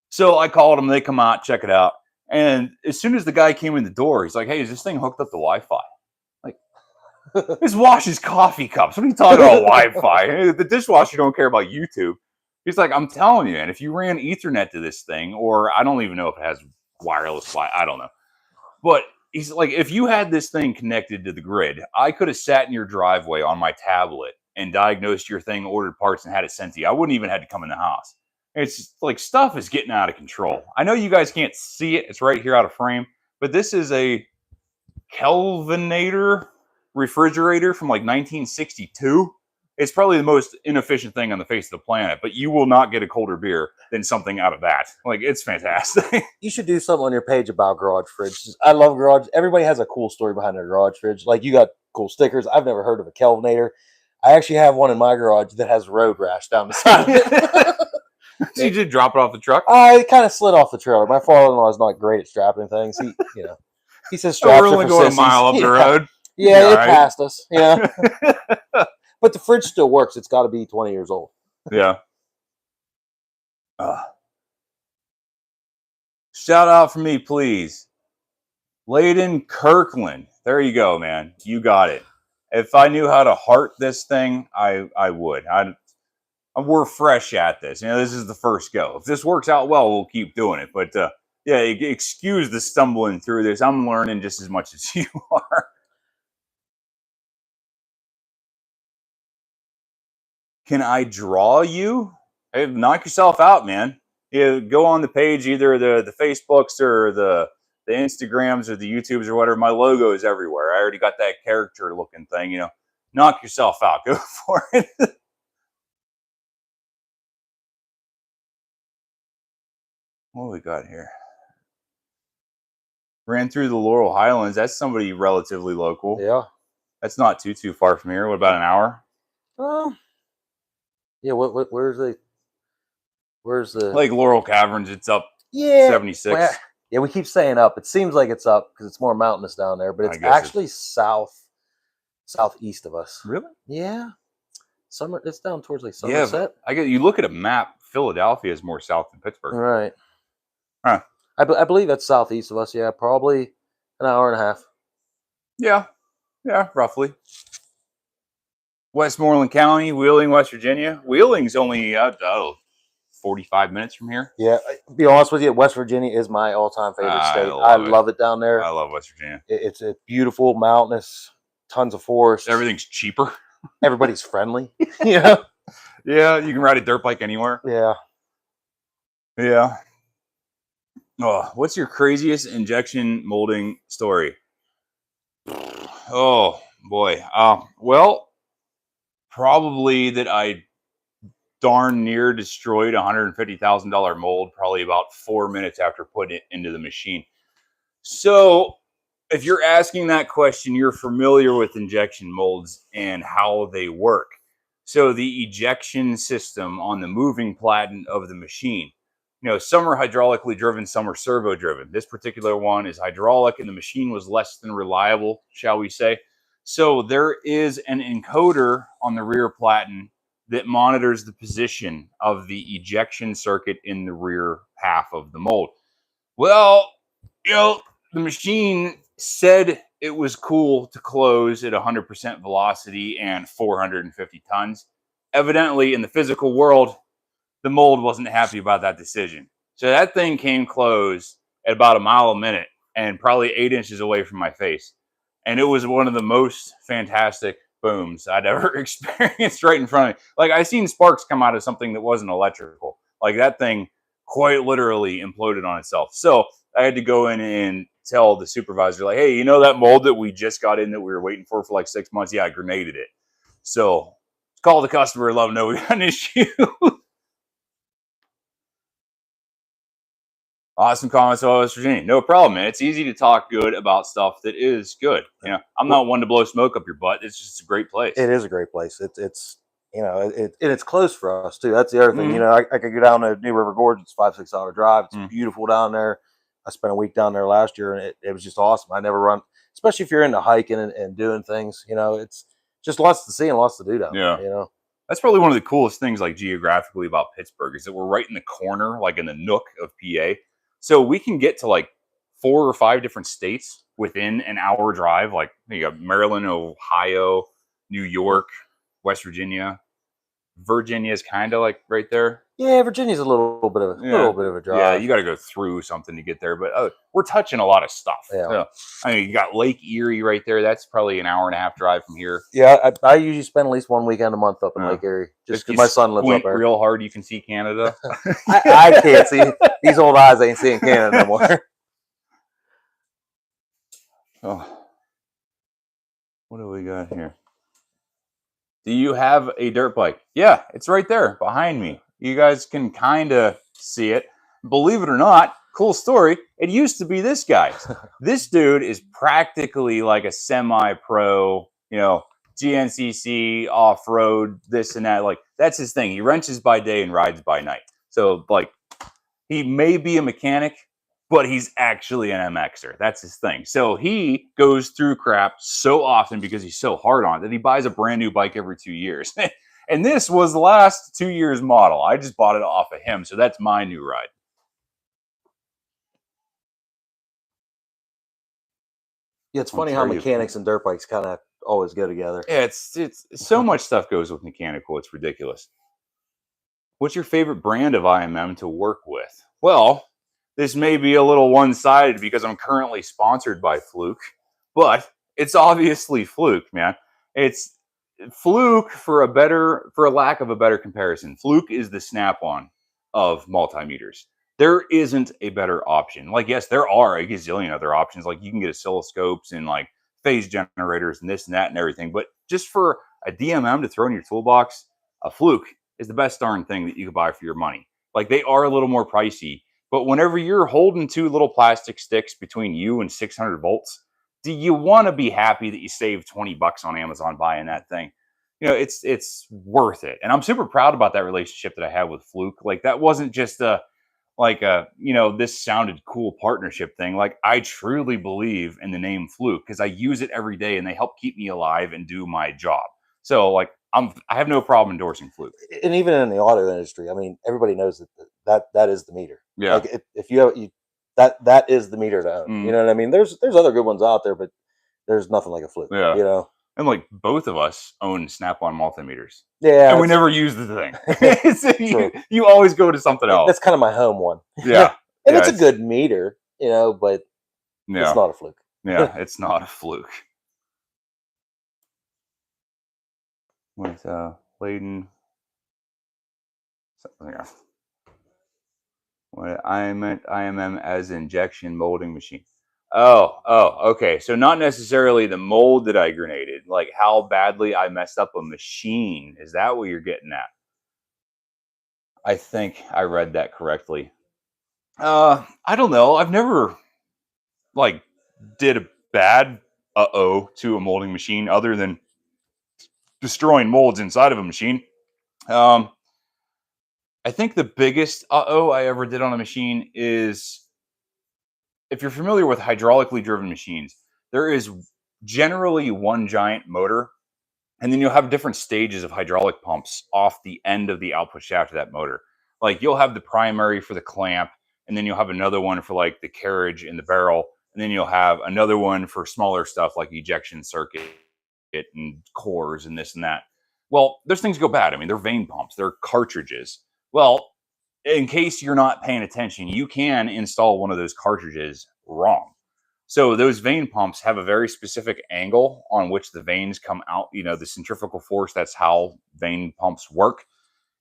So I called them. They come out, check it out. And as soon as the guy came in the door, he's like, "Hey, is this thing hooked up to Wi-Fi?" This washes coffee cups. What are you talking about Wi-Fi? The dishwasher don't care about YouTube. He's like, "I'm telling you, man, if you ran Ethernet to this thing, or I don't even know if it has wireless Wi-Fi, I don't know. But he's like, if you had this thing connected to the grid, I could have sat in your driveway on my tablet and diagnosed your thing, ordered parts, and had it sent to you. I wouldn't even have to come in the house." It's stuff is getting out of control. I know you guys can't see it. It's right here out of frame. But this is a Kelvinator refrigerator from 1962. It's probably the most inefficient thing on the face of the planet, but you will not get a colder beer than something out of that. It's fantastic. You should do something on your page about garage fridges. I love garage. Everybody has a cool story behind their garage fridge. You got cool stickers. I've never heard of a Kelvinator. I actually have one in my garage that has road rash down the side of it. So you just drop it off the truck? I kind of slid off the trailer. My father-in-law is not great at strapping things. He says So straps we're are only for going a sissies. mile up the road. Yeah, All it right. passed us. But the fridge still works. It's got to be 20 years old. Yeah. Shout out for me, please. Layden Kirkland. There you go, man. You got it. If I knew how to heart this thing, I would. We're fresh at this. This is the first go. If this works out well, we'll keep doing it. But yeah, excuse the stumbling through this. I'm learning just as much as you are. Can I draw you? Hey, knock yourself out, man. Go on the page, either the Facebooks or the Instagrams or the YouTubes or whatever. My logo is everywhere. I already got that character looking thing. Knock yourself out. Go for it. What do we got here? Ran through the Laurel Highlands. That's somebody relatively local. Yeah. That's not too far from here. What, about an hour? Yeah. Where's the Like Laurel Caverns? It's up 76. Well, yeah, we keep saying up. It seems like it's up because it's more mountainous down there, but it's actually southeast of us. Really? Yeah. It's down towards like Somerset. Yeah, you look at a map. Philadelphia is more south than Pittsburgh. Right. Huh. I believe that's southeast of us. Yeah, probably an hour and a half. Yeah, roughly. Westmoreland County, Wheeling, West Virginia. Wheeling's only 45 minutes from here. Yeah, to be honest with you, West Virginia is my all-time favorite state. I love it down there. I love West Virginia. It's a beautiful, mountainous, tons of forest. Everything's cheaper. Everybody's friendly. Yeah, you can ride a dirt bike anywhere. Yeah. Oh, what's your craziest injection molding story? Oh boy. Well, probably that I darn near destroyed a $150,000 mold probably about 4 minutes after putting it into the machine. So if you're asking that question, you're familiar with injection molds and how they work. So the ejection system on the moving platen of the machine, some are hydraulically driven, some are servo driven. This particular one is hydraulic, and the machine was less than reliable, shall we say. So there is an encoder on the rear platen that monitors the position of the ejection circuit in the rear half of the mold. Well, the machine said it was cool to close at 100% velocity and 450 tons. Evidently, in the physical world, the mold wasn't happy about that decision. So that thing came closed at about a mile a minute and probably 8 inches away from my face. And it was one of the most fantastic booms I'd ever experienced right in front of me. Like, I seen sparks come out of something that wasn't electrical. Like, that thing quite literally imploded on itself. So I had to go in and tell the supervisor, like, hey, that mold that we just got in that we were waiting for like 6 months? Yeah, I grenaded it. So call the customer and let them know we got an issue. Awesome comments about West Virginia. No problem, man. It's easy to talk good about stuff that is good. I'm not one to blow smoke up your butt. It's just a great place. It is a great place. It's and it's close for us too. That's the other thing. I could go down to New River Gorge. It's 5-6 hour drive. It's beautiful down there. I spent a week down there last year, and it was just awesome. I never run, especially if you're into hiking and doing things. It's just lots to see and lots to do down there. That's probably one of the coolest things, like geographically, about Pittsburgh is that we're right in the corner, like in the nook of PA. So we can get to like 4 or 5 different states within an hour drive. Like you got Maryland, Ohio, New York, West Virginia. Virginia is kind of like right there. Yeah, Virginia's a little bit of a drive. Yeah, you got to go through something to get there, but we're touching a lot of stuff. Yeah. I mean, you got Lake Erie right there. That's probably an hour and a half drive from here. Yeah, I usually spend at least one weekend a month up in Lake Erie, just because my son lives up there. Real hard, you can see Canada. I can't see. These old eyes ain't seeing Canada no more. Oh, what do we got here? Do you have a dirt bike? Yeah, it's right there behind me. You guys can kind of see it. Believe it or not, cool story. It used to be this guy. This dude is practically like a semi-pro, GNCC, off-road, this and that. Like, that's his thing. He wrenches by day and rides by night. So like he may be a mechanic, but he's actually an MXer. That's his thing. So he goes through crap so often because he's so hard on it that he buys a brand new bike every 2 years. And this was the last 2 years model. I just bought it off of him. So that's my new ride. Yeah, it's funny how mechanics and dirt bikes kind of always go together. Yeah, it's so much stuff goes with mechanical. It's ridiculous. What's your favorite brand of IMM to work with? Well, this may be a little one-sided because I'm currently sponsored by Fluke, but it's obviously Fluke, man. It's Fluke for a lack of a better comparison. Fluke is the Snap-on of multimeters. There isn't a better option. Like, yes, there are a gazillion other options. Like, you can get oscilloscopes and like phase generators and this and that and everything. But just for a DMM to throw in your toolbox, a Fluke is the best darn thing that you could buy for your money. Like, they are a little more pricey, but whenever you're holding two little plastic sticks between you and 600 volts, do you want to be happy that you saved 20 bucks on Amazon buying that thing? You know, it's worth it. And I'm super proud about that relationship that I have with Fluke. Like, that wasn't just this sounded cool partnership thing. Like, I truly believe in the name Fluke because I use it every day and they help keep me alive and do my job. So like I have no problem endorsing Fluke. And even in the auto industry, I mean, everybody knows that is the meter. Yeah. Like if you have that is the meter to own. You know what I mean? There's other good ones out there, but there's nothing like a Fluke. Yeah. You know. And like both of us own Snap-on multimeters. Yeah. And we never use the thing. you always go to something else. That's kind of my home one. Yeah. And it's a good meter, you know, but it's not a Fluke. Yeah, it's not a Fluke. With Layden. Yeah. What I meant IMM as injection molding machine. Oh, okay. So not necessarily the mold that I grenaded, like how badly I messed up a machine. Is that what you're getting at? I think I read that correctly. I don't know. I've never like did a bad to a molding machine other than destroying molds inside of a machine. I think the biggest I ever did on a machine is, if you're familiar with hydraulically driven machines, there is generally one giant motor, and then you'll have different stages of hydraulic pumps off the end of the output shaft of that motor. Like, you'll have the primary for the clamp, and then you'll have another one for like the carriage and the barrel, and then you'll have another one for smaller stuff like ejection circuit and cores and this and that. Well, those things go bad. I mean, they're vane pumps, they're cartridges. Well, in case you're not paying attention, you can install one of those cartridges wrong. So those vane pumps have a very specific angle on which the vanes come out. You know, the centrifugal force, that's how vane pumps work.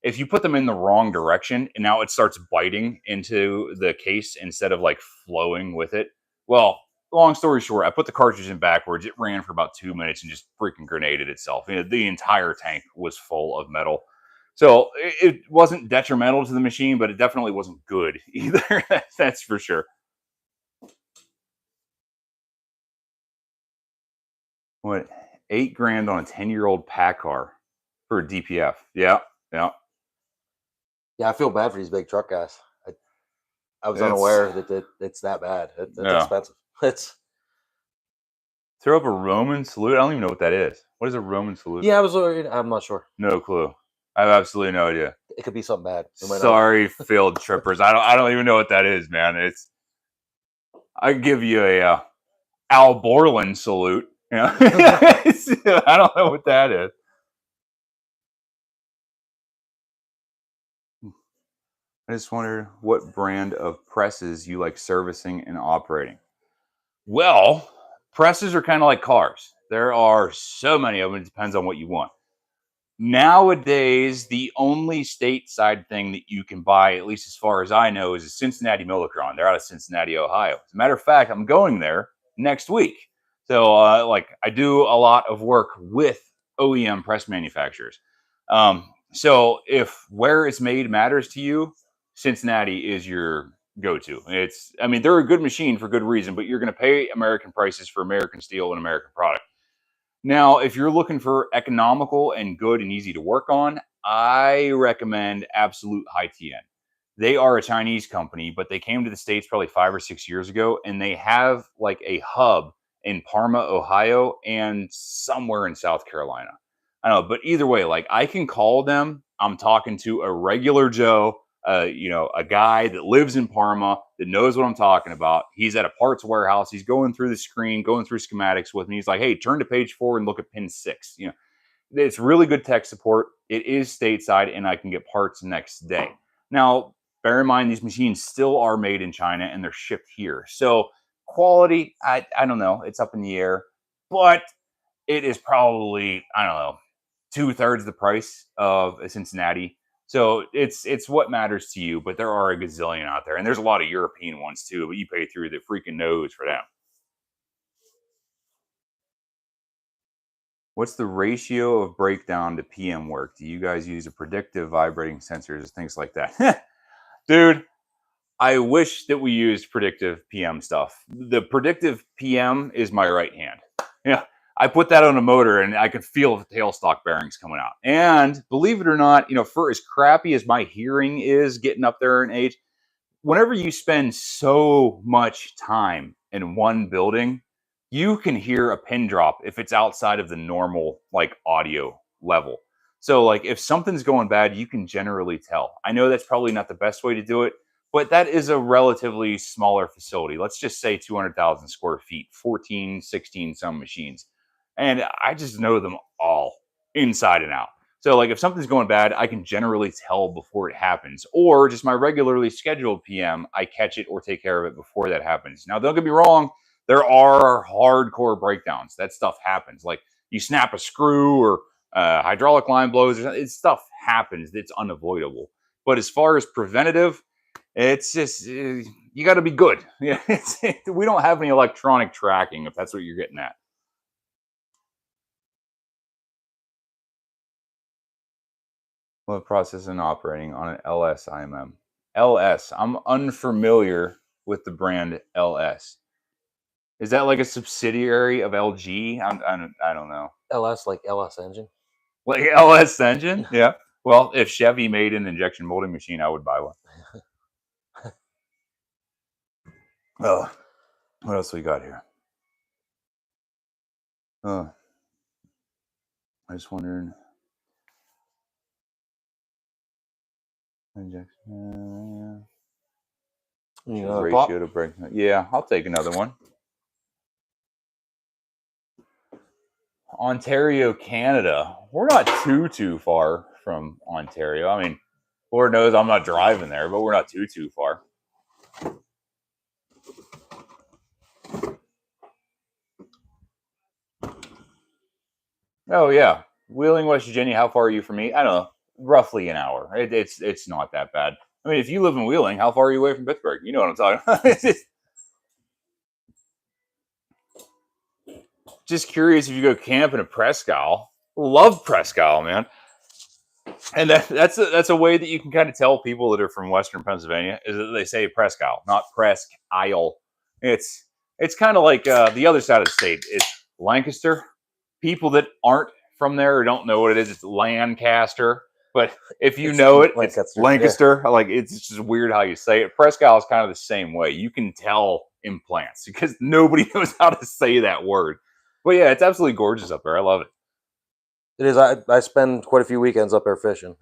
If you put them in the wrong direction and now it starts biting into the case instead of like flowing with it, well, long story short, I put the cartridge in backwards. It ran for about 2 minutes and just freaking grenaded itself. You know, the entire tank was full of metal. So it wasn't detrimental to the machine, but it definitely wasn't good either. That's for sure. What, $8,000 on a 10-year-old pack car for a DPF? Yeah. Yeah, I feel bad for these big truck guys. I was unaware that it's that bad. It's expensive. It's throw up a Roman salute. I don't even know what that is. What is a Roman salute? Yeah, I'm not sure. No clue. I have absolutely no idea. It could be something bad. Sorry, field trippers. I don't even know what that is, man. I give you a Al Borland salute. You know? I don't know what that is. I just wondered what brand of presses you like servicing and operating. Well, presses are kind of like cars. There are so many of them. It depends on what you want. Nowadays, the only stateside thing that you can buy, at least as far as I know, is a Cincinnati Millicron. They're out of Cincinnati, Ohio. As a matter of fact, I'm going there next week. So, I do a lot of work with OEM press manufacturers. So if where it's made matters to you, Cincinnati is your go-to. They're a good machine for good reason, but you're going to pay American prices for American steel and American product. Now, if you're looking for economical and good and easy to work on, I recommend Absolute High TN. They are a Chinese company, but they came to the States probably 5 or 6 years ago, and they have like a hub in Parma, Ohio, and somewhere in South Carolina. I don't know, but either way, like I can call them. I'm talking to a regular Joe, a guy that lives in Parma that knows what I'm talking about. He's at a parts warehouse. He's going through the screen, going through schematics with me. He's like, "Hey, turn to page 4 and look at pin 6." It's really good tech support. It is stateside, and I can get parts next day. Now, bear in mind, these machines still are made in China and they're shipped here. So quality, I don't know. It's up in the air, but it is probably, I don't know, 2/3 the price of a Cincinnati. So it's what matters to you, but there are a gazillion out there. And there's a lot of European ones too, but you pay through the freaking nose for them. What's the ratio of breakdown to PM work? Do you guys use a predictive vibrating sensors, things like that? Dude, I wish that we used predictive PM stuff. The predictive PM is my right hand. Yeah, I put that on a motor and I could feel the tailstock bearings coming out. And believe it or not, for as crappy as my hearing is getting up there in age, whenever you spend so much time in one building, you can hear a pin drop if it's outside of the normal like audio level. So like if something's going bad, you can generally tell. I know that's probably not the best way to do it, but that is a relatively smaller facility. Let's just say 200,000 square feet, 14, 16 some machines. And I just know them all inside and out. So like if something's going bad, I can generally tell before it happens. Or just my regularly scheduled PM, I catch it or take care of it before that happens. Now, don't get me wrong, there are hardcore breakdowns. That stuff happens. Like you snap a screw or hydraulic line blows, stuff happens. It's unavoidable. But as far as preventative, it's just you got to be good. Yeah, we don't have any electronic tracking if that's what you're getting at. What process and operating on an LS IMM? LS. I'm unfamiliar with the brand LS. Is that like a subsidiary of LG? I don't know. LS, like LS engine. Like LS engine? Yeah. Well, if Chevy made an injection molding machine, I would buy one. Oh, what else we got here? Oh, I just wondering. Injection. Ratio to break. Yeah, I'll take another one. Ontario, Canada. We're not too far from Ontario. I mean, Lord knows I'm not driving there, but we're not too far. Oh yeah, Wheeling, West Virginia. How far are you from me? I don't know, roughly an hour. It's not that bad. I mean, if you live in Wheeling, how far are you away from Pittsburgh? You know what I'm talking about. Just curious if you go camping at Presque Isle. Love Presque Isle, man. And that's a way that you can kind of tell people that are from Western Pennsylvania is that they say Presque Isle, not Presque Isle. It's kind of like the other side of the state. It's Lancaster. People that aren't from there or don't know what it is, it's Lancaster. But if you know it, it's Lancaster. Yeah. Like it's just weird how you say it. Presque Isle is kind of the same way. You can tell implants because nobody knows how to say that word. But yeah, it's absolutely gorgeous up there. I love it. It is. I spend quite a few weekends up there fishing.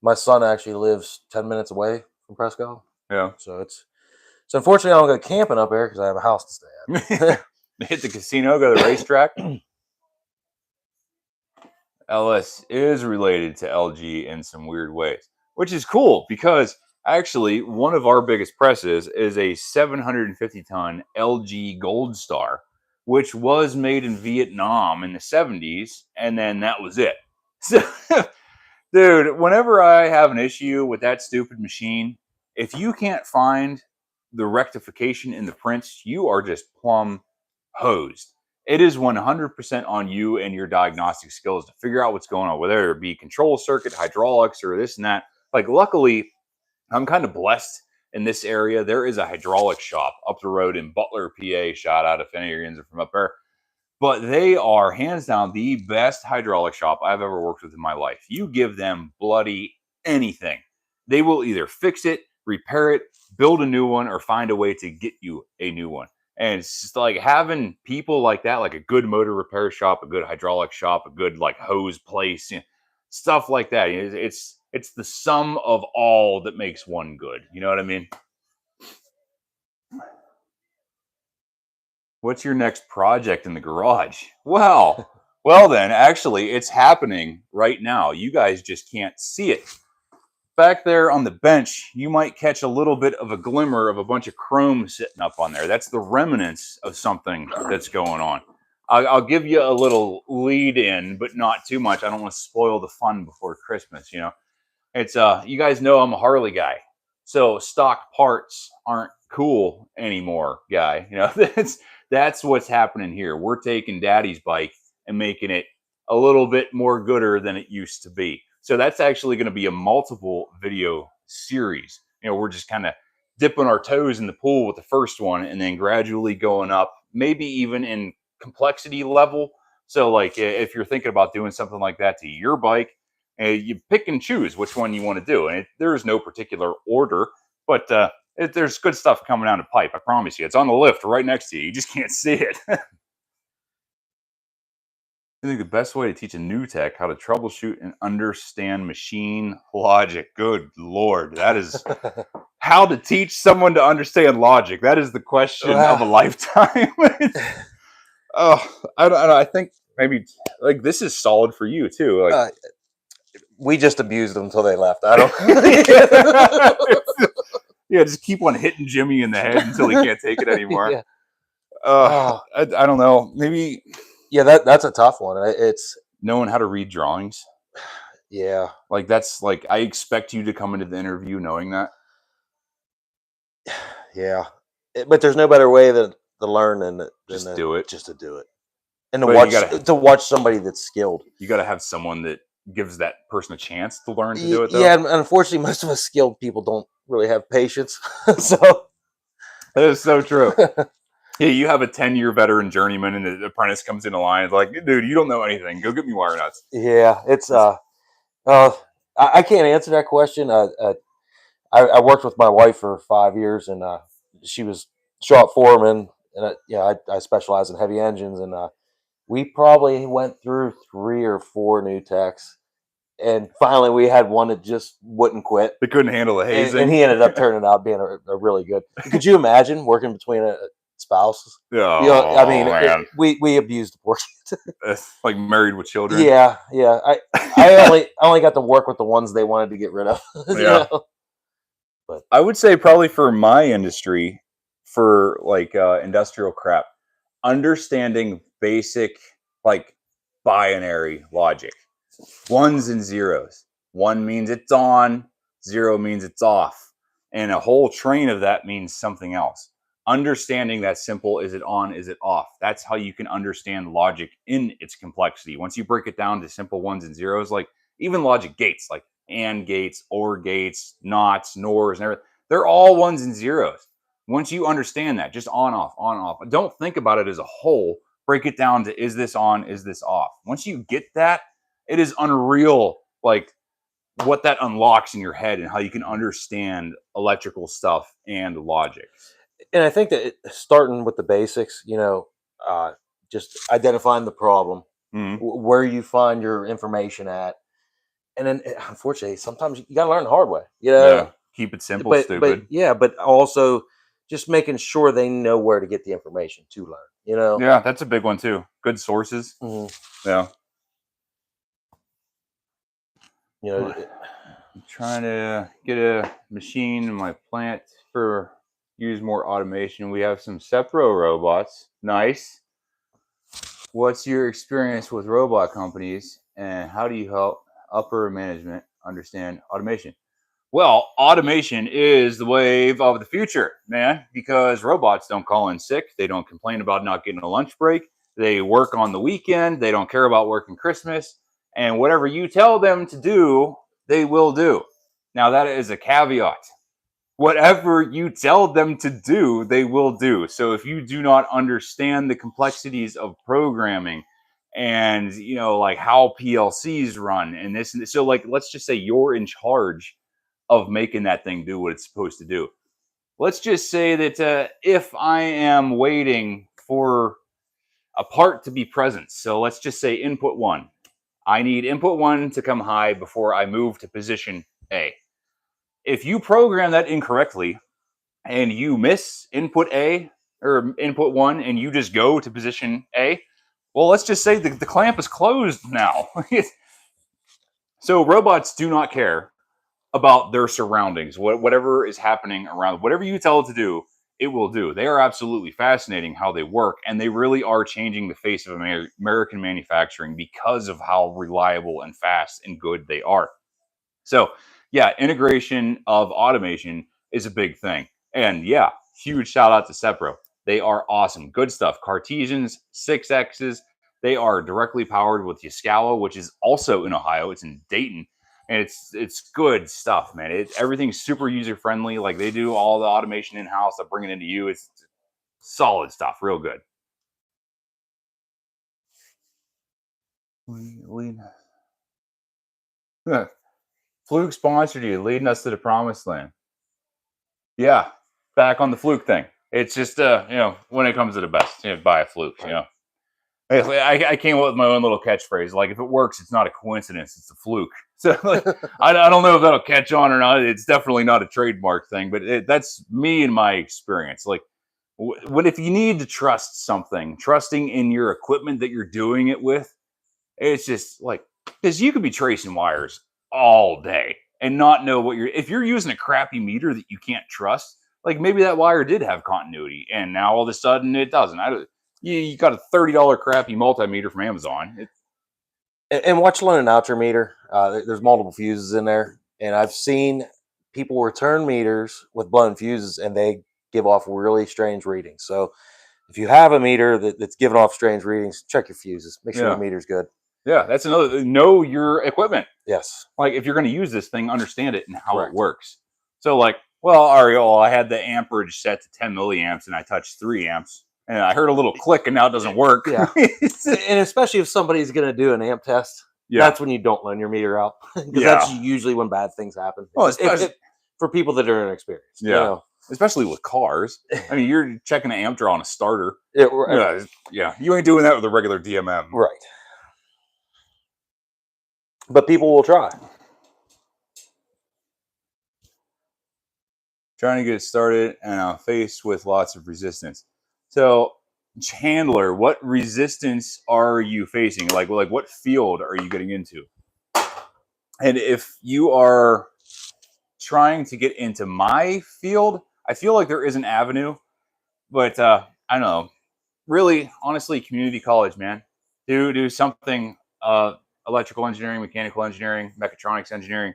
My son actually lives 10 minutes away from Presque Isle. Yeah. So unfortunately I don't go camping up there because I have a house to stay at. Hit the casino, go to the racetrack. LS is related to LG in some weird ways, which is cool because actually one of our biggest presses is a 750-ton LG Gold Star, which was made in Vietnam in the 70s, and then that was it. So, dude, whenever I have an issue with that stupid machine, if you can't find the rectification in the prints, you are just plumb hosed. It is 100% on you and your diagnostic skills to figure out what's going on, whether it be control circuit, hydraulics, or this and that. Like, luckily, I'm kind of blessed in this area. There is a hydraulic shop up the road in Butler, PA. Shout out if any of you are from up there. But they are hands down the best hydraulic shop I've ever worked with in my life. You give them bloody anything, They will either fix it, repair it, build a new one, or find a way to get you a new one. And it's just like having people like that, like a good motor repair shop, a good hydraulic shop, a good like hose place, stuff like that. It's the sum of all that makes one good. You know what I mean? What's your next project in the garage? Well then, actually, it's happening right now. You guys just can't see it. Back there on the bench, you might catch a little bit of a glimmer of a bunch of chrome sitting up on there. That's the remnants of something that's going on. I'll give you a little lead in, but not too much. I don't want to spoil the fun before Christmas, It's you guys know I'm a Harley guy. So stock parts aren't cool anymore, guy. That's what's happening here. We're taking daddy's bike and making it a little bit more gooder than it used to be. So that's actually going to be a multiple video series. We're just kind of dipping our toes in the pool with the first one and then gradually going up, maybe even in complexity level. So like if you're thinking about doing something like that to your bike, you pick and choose which one you want to do. And there is no particular order, but there's good stuff coming down the pipe. I promise you. It's on the lift right next to you. You just can't see it. I think the best way to teach a new tech how to troubleshoot and understand machine logic. Good Lord. That is how to teach someone to understand logic. That is the question of a lifetime. Oh, I don't know. I think maybe like this is solid for you too. Like we just abused them until they left. I don't. Yeah, just keep on hitting Jimmy in the head until he can't take it anymore. Yeah. I don't know. Maybe. Yeah, that's a tough one. It's knowing how to read drawings. Yeah, like that's like I expect you to come into the interview knowing that. Yeah, but there's no better way to learn than just do it. Just to do it, and to watch somebody that's skilled. You got to have someone that gives that person a chance to learn to do it. Though. Yeah, and unfortunately, most of us skilled people don't really have patience. So that is so true. Yeah, you have a 10-year veteran journeyman, and the apprentice comes in a line. It's like, dude, you don't know anything. Go get me wire nuts. Yeah, it's I can't answer that question. I worked with my wife for 5 years, and she was shop foreman, and I specialize in heavy engines, and we probably went through 3 or 4 new techs, and finally we had one that just wouldn't quit. They couldn't handle the hazing, and he ended up turning out being a really good. Could you imagine working between a spouse? Oh, I mean, we abused the poor kid. Like married with children. Yeah. I only got to work with the ones they wanted to get rid of. Yeah. But I would say probably for my industry, for like industrial crap, understanding basic like binary logic, ones and zeros. 1 means it's on, 0 means it's off, and a whole train of that means something else. Understanding that simple, is it on, is it off? That's how you can understand logic in its complexity. Once you break it down to simple ones and zeros, like even logic gates, like AND gates, OR gates, NOTs, NORs, and everything, they're all ones and zeros. Once you understand that, just on, off. Don't think about it as a whole. Break it down to, is this on, is this off? Once you get that, it is unreal, like what that unlocks in your head and how you can understand electrical stuff and logic. And I think that starting with the basics, just identifying the problem, where you find your information at, and then unfortunately, sometimes you got to learn the hard way. Yeah, keep it simple, stupid. But also just making sure they know where to get the information to learn. Yeah, that's a big one too. Good sources. Mm-hmm. Yeah. I'm trying to get a machine in my plant for use more automation. We have some Sepro robots. Nice. What's your experience with robot companies, and how do you help upper management understand automation? Well, automation is the wave of the future, man, because robots don't call in sick. They don't complain about not getting a lunch break. They work on the weekend. They don't care about working Christmas. And whatever you tell them to do, they will do. Now, that is a caveat. Whatever you tell them to do, they will do. So if you do not understand the complexities of programming and, like how PLCs run and this, so like, let's just say you're in charge of making that thing do what it's supposed to do. Let's just say that if I am waiting for a part to be present, so let's just say input 1. I need input 1 to come high before I move to position A. If you program that incorrectly and you miss input A or input 1 and you just go to position A, well, let's just say the clamp is closed now. So robots do not care about their surroundings, whatever is happening around, whatever you tell it to do, it will do. They are absolutely fascinating how they work, and they really are changing the face of American manufacturing because of how reliable and fast and good they are. So, yeah, integration of automation is a big thing. And yeah, huge shout out to Sepro. They are awesome. Good stuff. Cartesians, 6Xs, they are directly powered with Yaskawa, which is also in Ohio. It's in Dayton. And it's good stuff, man. Everything's super user friendly. Like they do all the automation in house. They bring it into you. It's solid stuff. Real good. Fluke sponsored you, leading us to the promised land. Yeah, back on the Fluke thing. It's just, when it comes to the best, buy a Fluke. I came up with my own little catchphrase. Like, if it works, it's not a coincidence; it's a fluke. So, like, I don't know if that'll catch on or not. It's definitely not a trademark thing, but that's me and my experience. Like, if you need to trust something, trusting in your equipment that you're doing it with, it's just like, because you could be tracing wires all day and not know if you're using a crappy meter that you can't trust, like maybe that wire did have continuity and now all of a sudden it doesn't. You got a $30 crappy multimeter from Amazon. And watch Lone Outer meter. There's multiple fuses in there, and I've seen people return meters with blown fuses, and they give off really strange readings. So if you have a meter that's giving off strange readings, check your fuses. Make sure your meter's good. Yeah, that's another. Know your equipment. Yes. Like if you're going to use this thing, understand it and how it works. So like, well, Ariel, I had the amperage set to 10 milliamps and I touched 3 amps. And I heard a little click and now it doesn't work. Yeah. And especially if somebody's going to do an amp test, that's when you don't loan your meter out. Because that's usually when bad things happen. Well, especially for people that are inexperienced. Yeah. Especially with cars. I mean, you're checking an amp draw on a starter. Yeah. You ain't doing that with a regular DMM. Right. But people will try. Trying to get started and I'm faced with lots of resistance. So, Chandler, what resistance are you facing? Like what field are you getting into? And if you are trying to get into my field, I feel like there is an avenue, but I don't know. Really, honestly, community college, man. Do something. Electrical engineering, mechanical engineering, mechatronics engineering.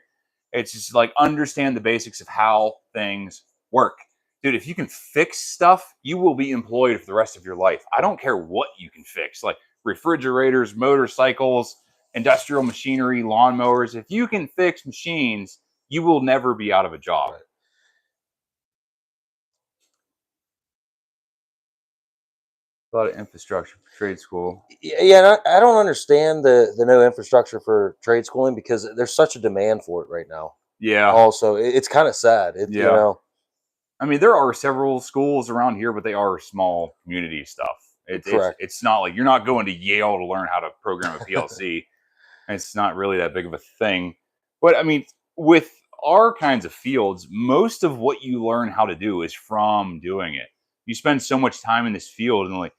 It's just like understand the basics of how things work. Dude, if you can fix stuff, you will be employed for the rest of your life. I don't care what you can fix, like refrigerators, motorcycles, industrial machinery, lawnmowers. If you can fix machines, you will never be out of a job. A lot of infrastructure for trade school. Yeah, I don't understand the no infrastructure for trade schooling because there's such a demand for it right now. Yeah. Also, it's kind of sad. I mean, there are several schools around here, but they are small community stuff. It's not like you're not going to Yale to learn how to program a PLC. It's not really that big of a thing. But I mean, with our kinds of fields, most of what you learn how to do is from doing it. You spend so much time in this field and like,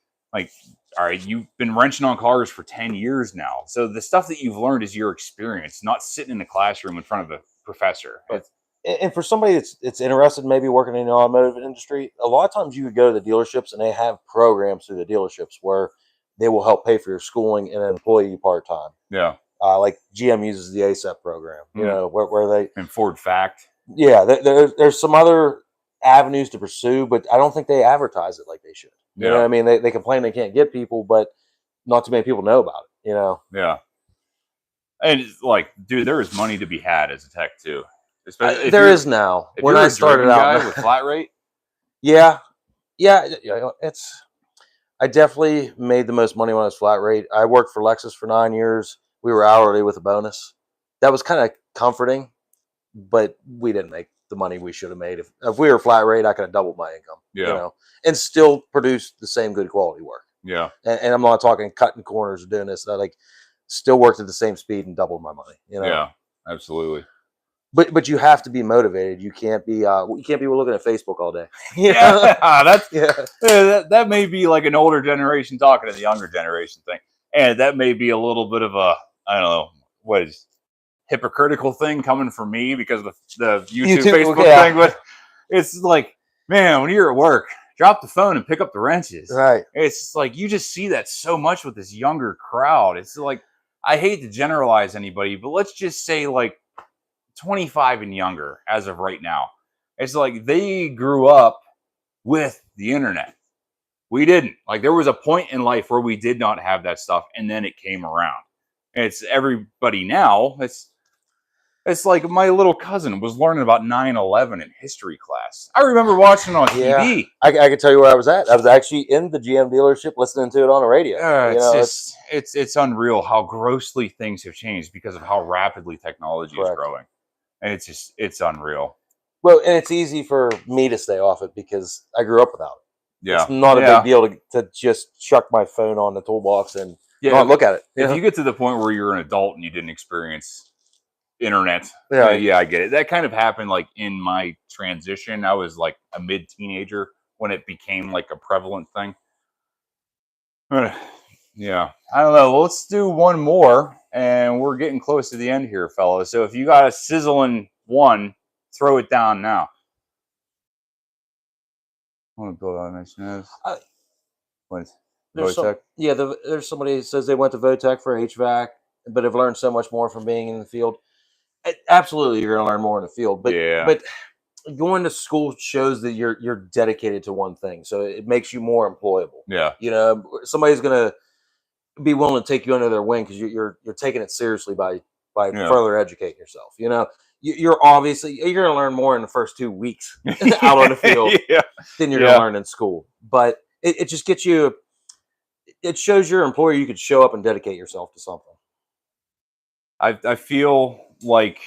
all right, you've been wrenching on cars for 10 years now. So the stuff that you've learned is your experience, not sitting in a classroom in front of a professor. And for somebody that's interested in maybe working in the automotive industry, a lot of times you could go to the dealerships and they have programs through the dealerships where they will help pay for your schooling and employ you part-time. Yeah. Like GM uses the ASAP program, where they... And Ford Fact. Yeah, there's some other avenues to pursue, but I don't think they advertise it like they should. You know what I mean? They complain they can't get people, but not too many people know about it, Yeah. And it's like, dude, there is money to be had as a tech too. There is now. When I started out with flat rate. Yeah. I definitely made the most money when I was flat rate. I worked for Lexus for 9 years. We were hourly with a bonus. That was kind of comforting. but we didn't make the money we should have made. If we were flat rate, I could have doubled my income, Yeah. and still produce the same good quality work. Yeah. And I'm not talking cutting corners or doing this. I like still worked at the same speed and doubled my money. Yeah. Absolutely. But you have to be motivated. You can't be looking at Facebook all day. Yeah. That's Yeah. that may be like an older generation talking to the younger generation thing, and that may be a little bit of a, I don't know what is hypocritical thing coming from me because of the YouTube Facebook thing, but it's like, man, when you're at work, drop the phone and pick up the wrenches. Right. It's like you just see that so much with this younger crowd. It's like, I hate to generalize anybody, but let's just say like 25 and younger as of right now. It's like they grew up with the internet. We didn't. Like there was a point in life where we did not have that stuff, and then it came around. It's everybody now. It's like my little cousin was learning about 9/11 in history class. I remember watching on TV. I can tell you where I was at. I was actually in the GM dealership listening to it on the radio. It's unreal how grossly things have changed because of how rapidly technology is growing. And it's unreal. Well, and it's easy for me to stay off it because I grew up without it. Yeah. It's not a big deal to just chuck my phone on the toolbox and not look at it. If you get to the point where you're an adult and you didn't experience internet, I get it. That kind of happened like in my transition. I was like a mid-teenager when it became like a prevalent thing. Yeah, I don't know. Well, let's do one more, and we're getting close to the end here, fellas. So if you got a sizzling one, throw it down now. I want to build on this. What? There's somebody that says they went to Votech for HVAC, but have learned so much more from being in the field. Absolutely, you're going to learn more in the field, but going to school shows that you're dedicated to one thing, so it makes you more employable. Yeah, somebody's going to be willing to take you under their wing because you're taking it seriously by further educating yourself. You're obviously you're going to learn more in the first 2 weeks out on the field than you're going to learn in school, but it just gets you. It shows your employer you could show up and dedicate yourself to something. I feel like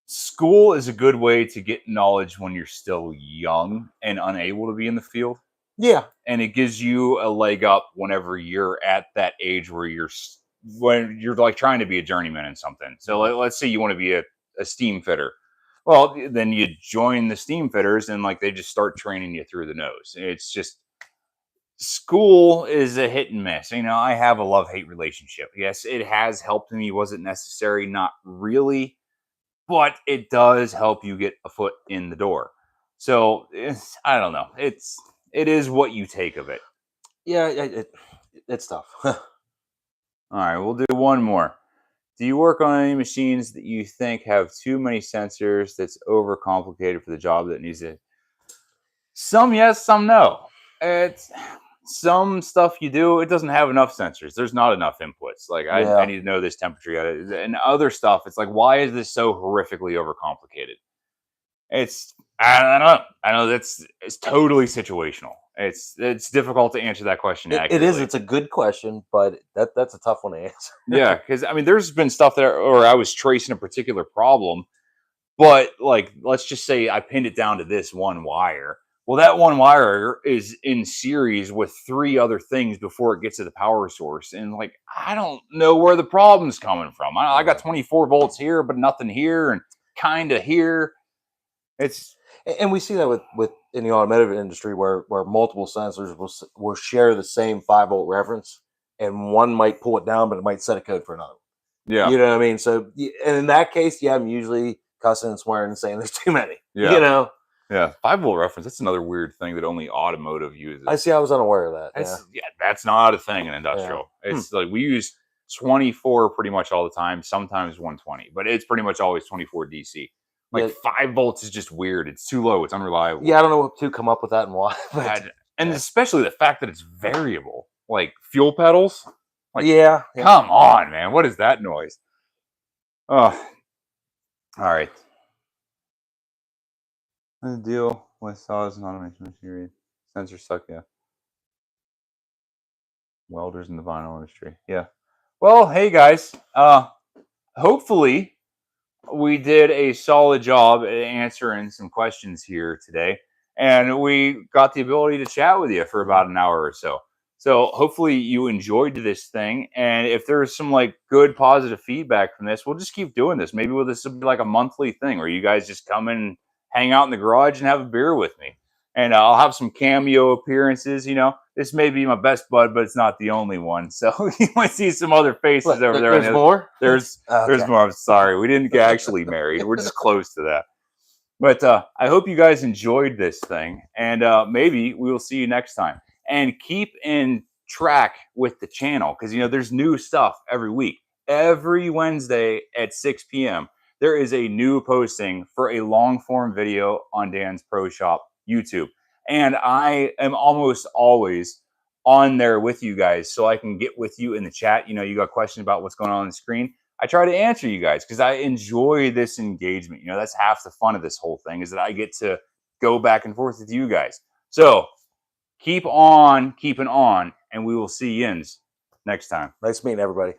school is a good way to get knowledge when you're still young and unable to be in the field. Yeah. And it gives you a leg up whenever you're at that age where you're like trying to be a journeyman in something. So let's say you want to be a steam fitter. Well, then you join the steam fitters and like they just start training you through the nose. It's just, school is a hit and miss. I have a love-hate relationship. Yes, it has helped me. Was it necessary? Not really. But it does help you get a foot in the door. So I don't know. It is what you take of it. Yeah, it's tough. All right, we'll do one more. Do you work on any machines that you think have too many sensors that's overcomplicated for the job that needs it? Some yes, some no. It's some stuff you do, it doesn't have enough sensors. There's not enough inputs. Like I need to know this temperature. And other stuff, it's like, why is this so horrifically overcomplicated? I don't know. I know it's totally situational. It's difficult to answer that question accurately. It is. It's a good question, but that's a tough one to answer. Yeah, because there's been stuff there, or I was tracing a particular problem, but like, let's just say I pinned it down to this one wire. Well, that one wire is in series with 3 other things before it gets to the power source. And like, I don't know where the problem's coming from. I got 24 volts here, but nothing here and kind of here. And we see that with in the automotive industry where multiple sensors will share the same 5-volt reference, and one might pull it down, but it might set a code for another. Yeah. You know what I mean? So, and in that case, I'm usually cussing and swearing and saying there's too many. Yeah. Yeah, 5-volt reference. That's another weird thing that only automotive uses. I was unaware of that. That's not a thing in industrial. Yeah. It's like we use 24 pretty much all the time, sometimes 120, but it's pretty much always 24 DC. Like 5 volts is just weird. It's too low. It's unreliable. Yeah, I don't know who come up with that and why. And especially the fact that it's variable, like fuel pedals. Like, come on, man. What is that noise? Oh, all right. What's the deal with saws and automation machinery? Sensors suck, yeah. Welders in the vinyl industry, yeah. Well, hey guys. Hopefully, we did a solid job at answering some questions here today. And we got the ability to chat with you for about an hour or so. So hopefully you enjoyed this thing. And if there's some like good positive feedback from this, we'll just keep doing this. Maybe this will be like a monthly thing where you guys just come in and hang out in the garage and have a beer with me. And I'll have some cameo appearances. You know, this may be my best bud, but it's not the only one. So you might see some other faces Look, over there. there's more. There's Okay. more. I'm sorry, we didn't get actually married. We're just close to that. But I hope you guys enjoyed this thing, and maybe we will see you next time. And keep in track with the channel because you know there's new stuff every week. Every Wednesday at 6 p.m. there is a new posting for a long form video on Dan's Pro Shop YouTube, and I am almost always on there with you guys, so I can get with you in the chat. You know, you got questions about what's going on the screen. I try to answer you guys because I enjoy this engagement. You know, that's half the fun of this whole thing is that I get to go back and forth with you guys. So keep on keeping on, and we will see yins next time. Nice meeting everybody.